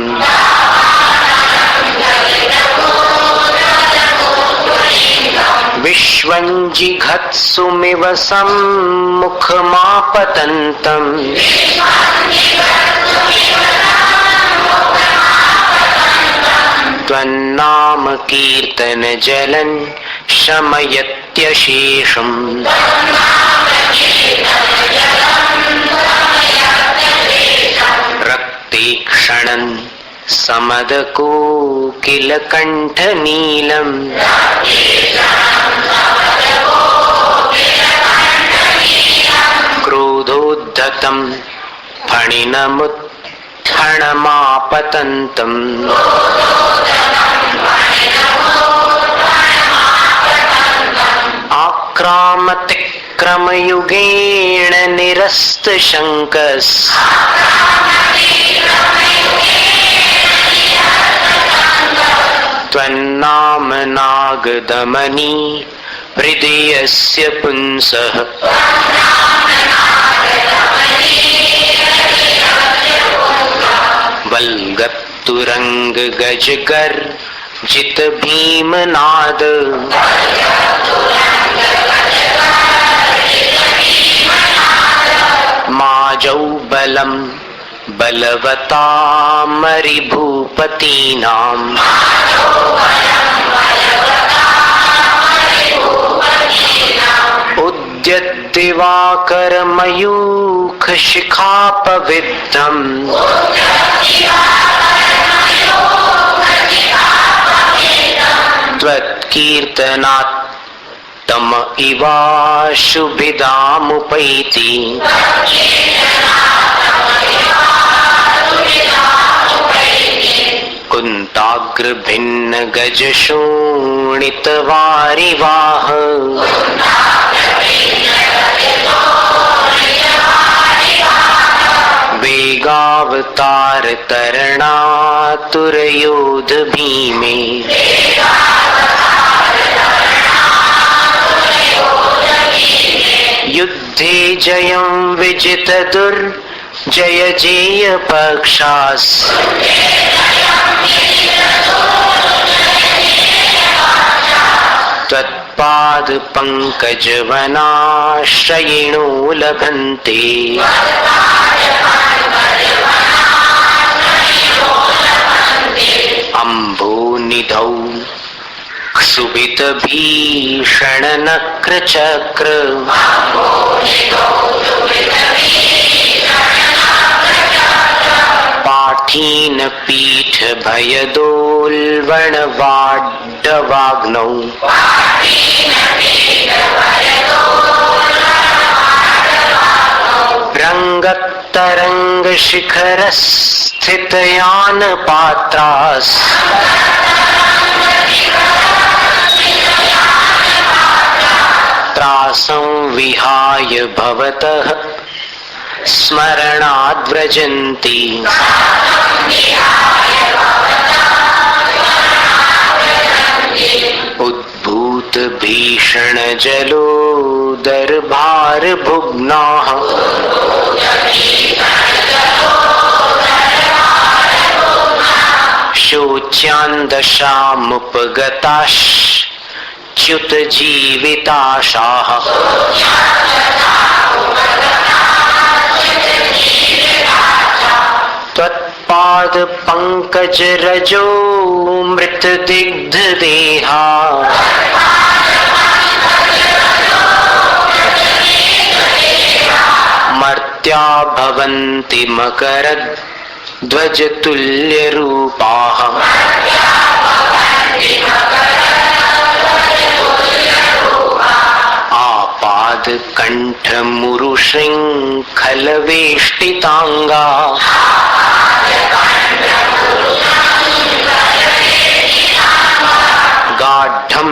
विश्वञ्जिघत्सुमिव सम्मुखमापतन्तम् त्वन्नाम कीर्तन जलन् शमयत्यशेषम् रक्ते क्षणन् समदकोकिलकण्ठनीलम् क्रोधोद्धतं फणिनमुत्थणमापतन्तम् आक्रामतिक्रमयुगेण निरस्तशङ्कस् त्वन्नाम नागदमनी हृदयस्य पुंसः वल्गत्तुरंग गजगर जित भीमनाद माजौ बलम बलवतामरिभूपतीनाम् उद्यद्दिवाकरमयूख शिखापविद्धम् त्वत्कीर्तनात् तम इवाशुभिदामुपैति कुन्ताग्र भिन्न गज शोणित वारिवाह वेगावतार तरणातुर योध भीमे युद्धे जयं विजित दुर्जय जेय पक्षास् त्वत्पाद पंकज वनाश्रयिणो लभन्ते अम्भो निधौ क्षुभित भीषण नक्र चक्र पाठीन पीठ भयदोल्वण वाड्डवाग्नौ रंगतरंग शिखर स्थित यान पात्रास त्रासं विहाय भवतः स्मरणाद् व्रजन्ति उद्भूत भीषण जलोदर भार भुग्नाः शोच्यान्दशामुपगताश्च्युत जीविताशाः त्वत्पाद पंकज रजो मृत दिग्ध देहा मर्त्या भवन्ति मकर ध्वज तुल्य रूपाः आपाद कंठ मुरु श्रृंखल वेष्टितांगा गाढं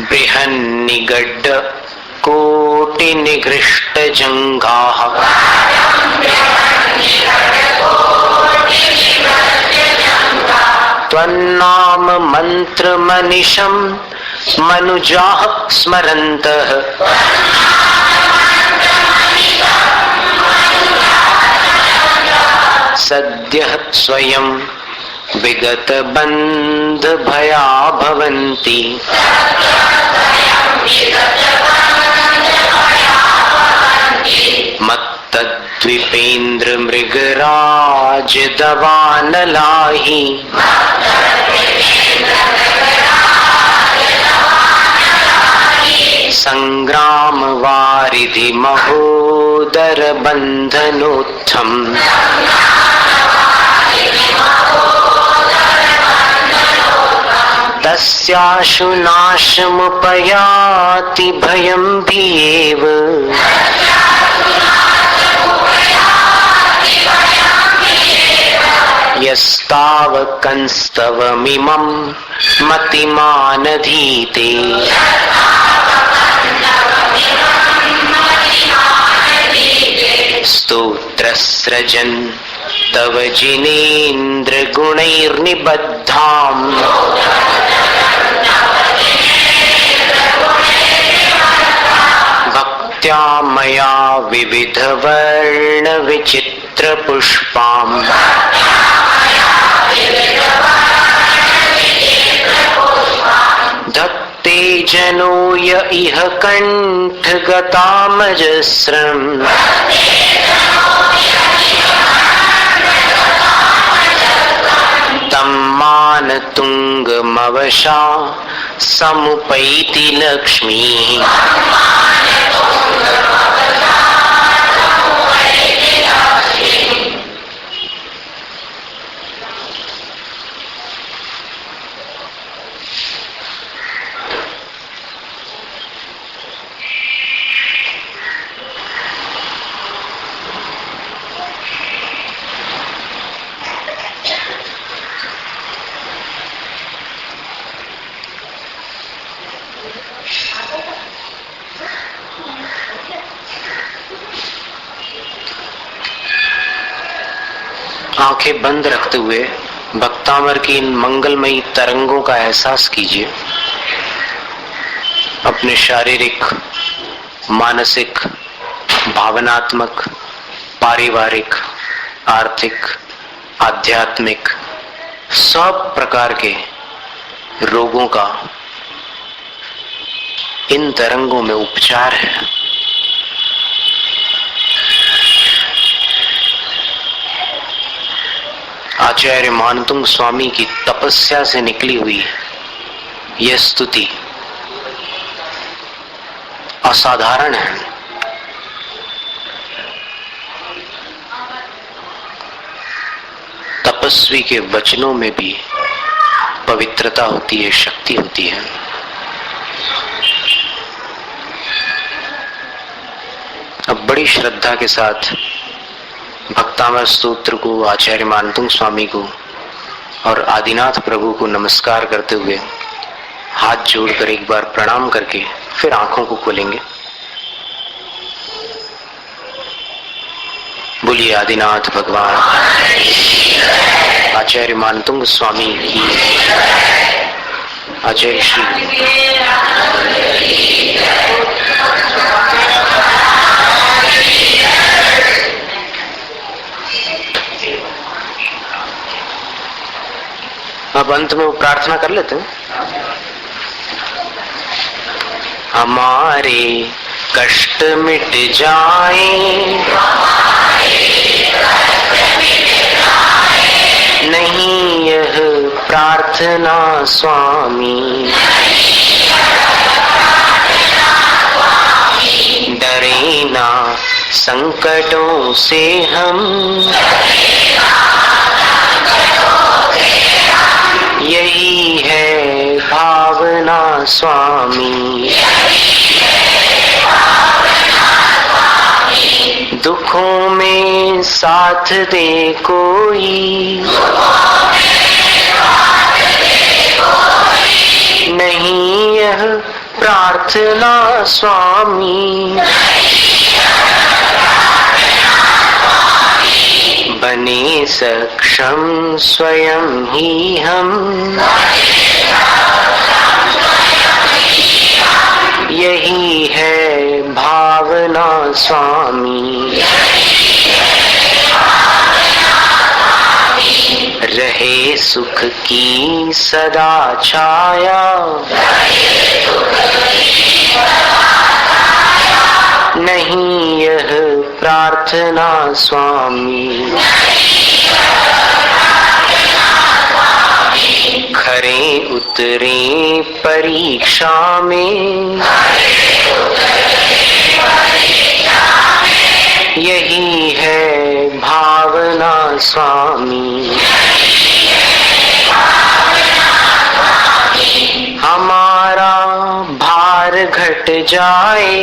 बृहन्निगड्ड कोटि निगृष्ट जंघाः त्वन्नाम मंत्र मनिशं मनुजाः स्मरन्तः सद्यः स्वयं विगत बंध भया भवन्ति मत्तद्विपेन्द्र मृगराज दवानलाहि संग्राम वारिधि महोदर बंधनोत्थम तस्याशु नाशमुपयाति भयं भीयेव यस्तावकंस्तवमिमं मतिमानधीते स्तोत्रस्रजन् तव जिनेन्द्र गुणैर्निबद्धाम् भक्त्या मया विविध वर्ण विचित्र पुष्पाम् धत्ते जनो य इह कंठ गतामजस्रम् तम्मान तुंगमवशा समुपैति लक्ष्मीः आंखें बंद रखते हुए भक्तामर की इन मंगलमयी तरंगों का एहसास कीजिए। अपने शारीरिक, मानसिक, भावनात्मक, पारिवारिक, आर्थिक, आध्यात्मिक सब प्रकार के रोगों का इन तरंगों में उपचार है। आचार्य मानतुंग स्वामी की तपस्या से निकली हुई यह स्तुति असाधारण है। तपस्वी के वचनों में भी पवित्रता होती है, शक्ति होती है। अब बड़ी श्रद्धा के साथ भक्तामर स्तोत्र को, आचार्य मानतुंग स्वामी को और आदिनाथ प्रभु को नमस्कार करते हुए हाथ जोड़कर एक बार प्रणाम करके फिर आंखों को खोलेंगे। बोलिए आदिनाथ भगवान, आचार्य मानतुंग स्वामी की, आचार्य श्री अब अंत में वो प्रार्थना कर लेते हैं। हमारे कष्ट मिट जाए, नहीं यह प्रार्थना स्वामी, डरे ना संकटों से हम, यही है भावना स्वामी। दुखों में साथ दे कोई, नहीं यह प्रार्थना स्वामी, बने सक्षम स्वयं ही हम, यही है भावना स्वामी। रहे सुख की सदा छाया, नहीं यह प्रार्थना स्वामी, खरे उतरे परीक्षा में, यही है भावना स्वामी। हमारा भार घट जाए,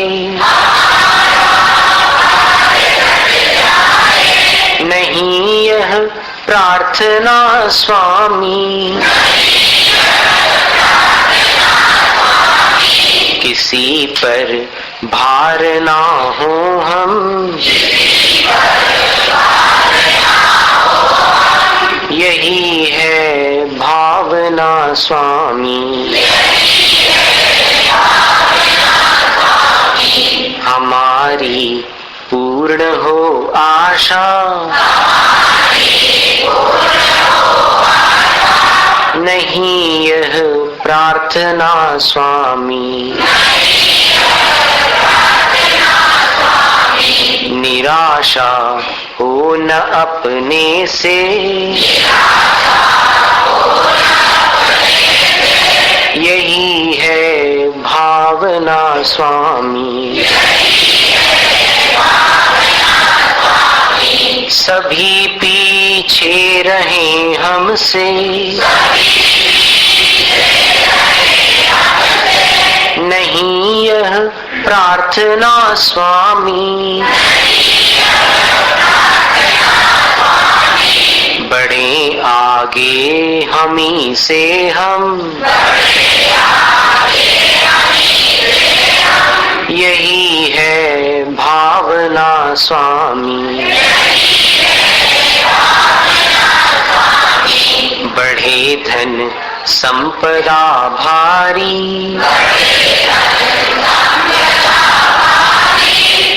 नहीं यह प्रार्थना स्वामी, किसी पर भार ना हो हम, यही है भावना स्वामी। हमारी पूर्ण हो आशा, नहीं यह प्रार्थना स्वामी, निराशा हो न अपने से, यही है भावना स्वामी। सभी पीछे रहे हमसे, नहीं यह प्रार्थना स्वामी, बढ़े आगे हमी से हम, यही है भावना स्वामी। बढ़े धन संपदा भारी,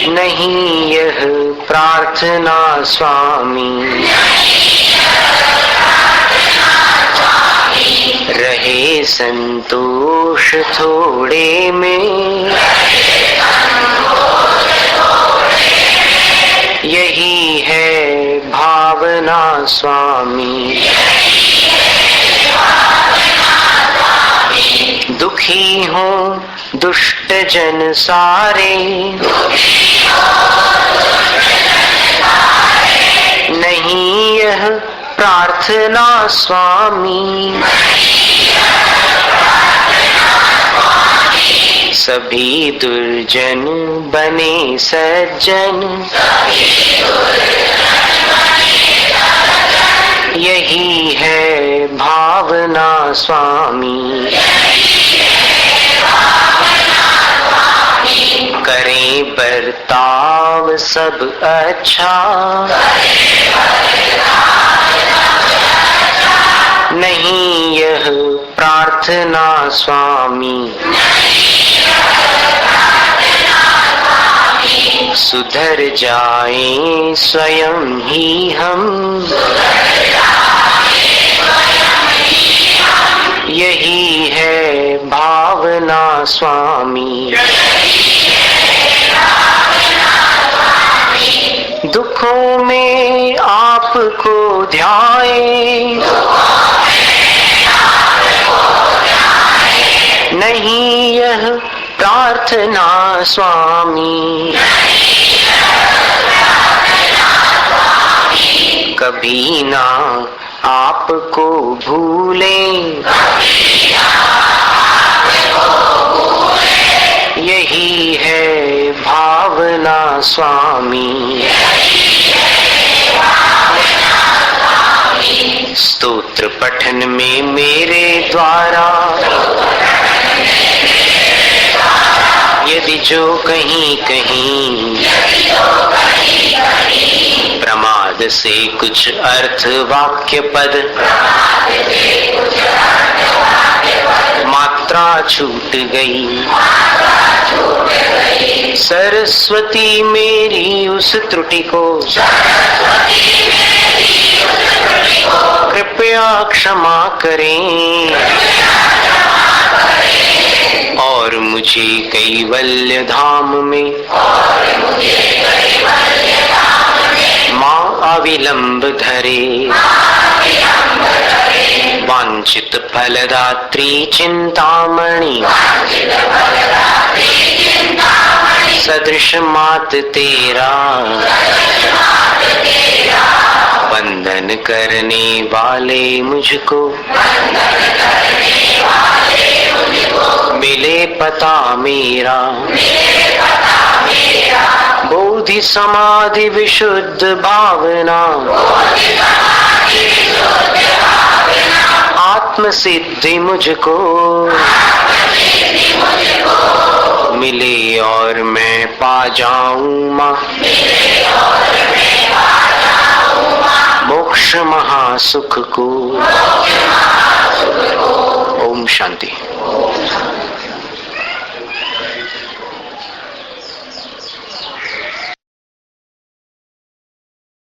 नहीं प्रार्थना स्वामी, रहे संतोष थोड़े में, यही है भावना स्वामी। दुखी हूँ दुष्ट जन सारे, नहीं यह प्रार्थना स्वामी। सभी दुर्जन बने सज्जन, यही है भावना स्वामी। करें बर्ताव सब अच्छा, नहीं यह प्रार्थना स्वामी। सुधर जाएं स्वयं ही हम, यही है भावना स्वामी। दुखों में आपको ध्याए, नहीं यह प्रार्थना स्वामी। कभी ना आपको भूलें, यही है भावना स्वामी। स्तोत्र पठन में मेरे द्वारा, यदि जो कहीं कहीं प्रमाद से कुछ अर्थ वाक्य पद मात्रा छूट गई, सरस्वती मेरी उस त्रुटि को कृपया क्षमा करें, और मुझे कैवल्य धाम में माँ अविलंब धरे। वांछित फलदात्री चिंतामणि, सदृश मात तेरा, वंदन करने वाले मुझको मिले पता मेरा। बोधि समाधि विशुद्ध भावना, आत्म सिद्धि मुझको मिले और मैं पा जाऊं माँ मोक्ष महासुख को। ओम शांति।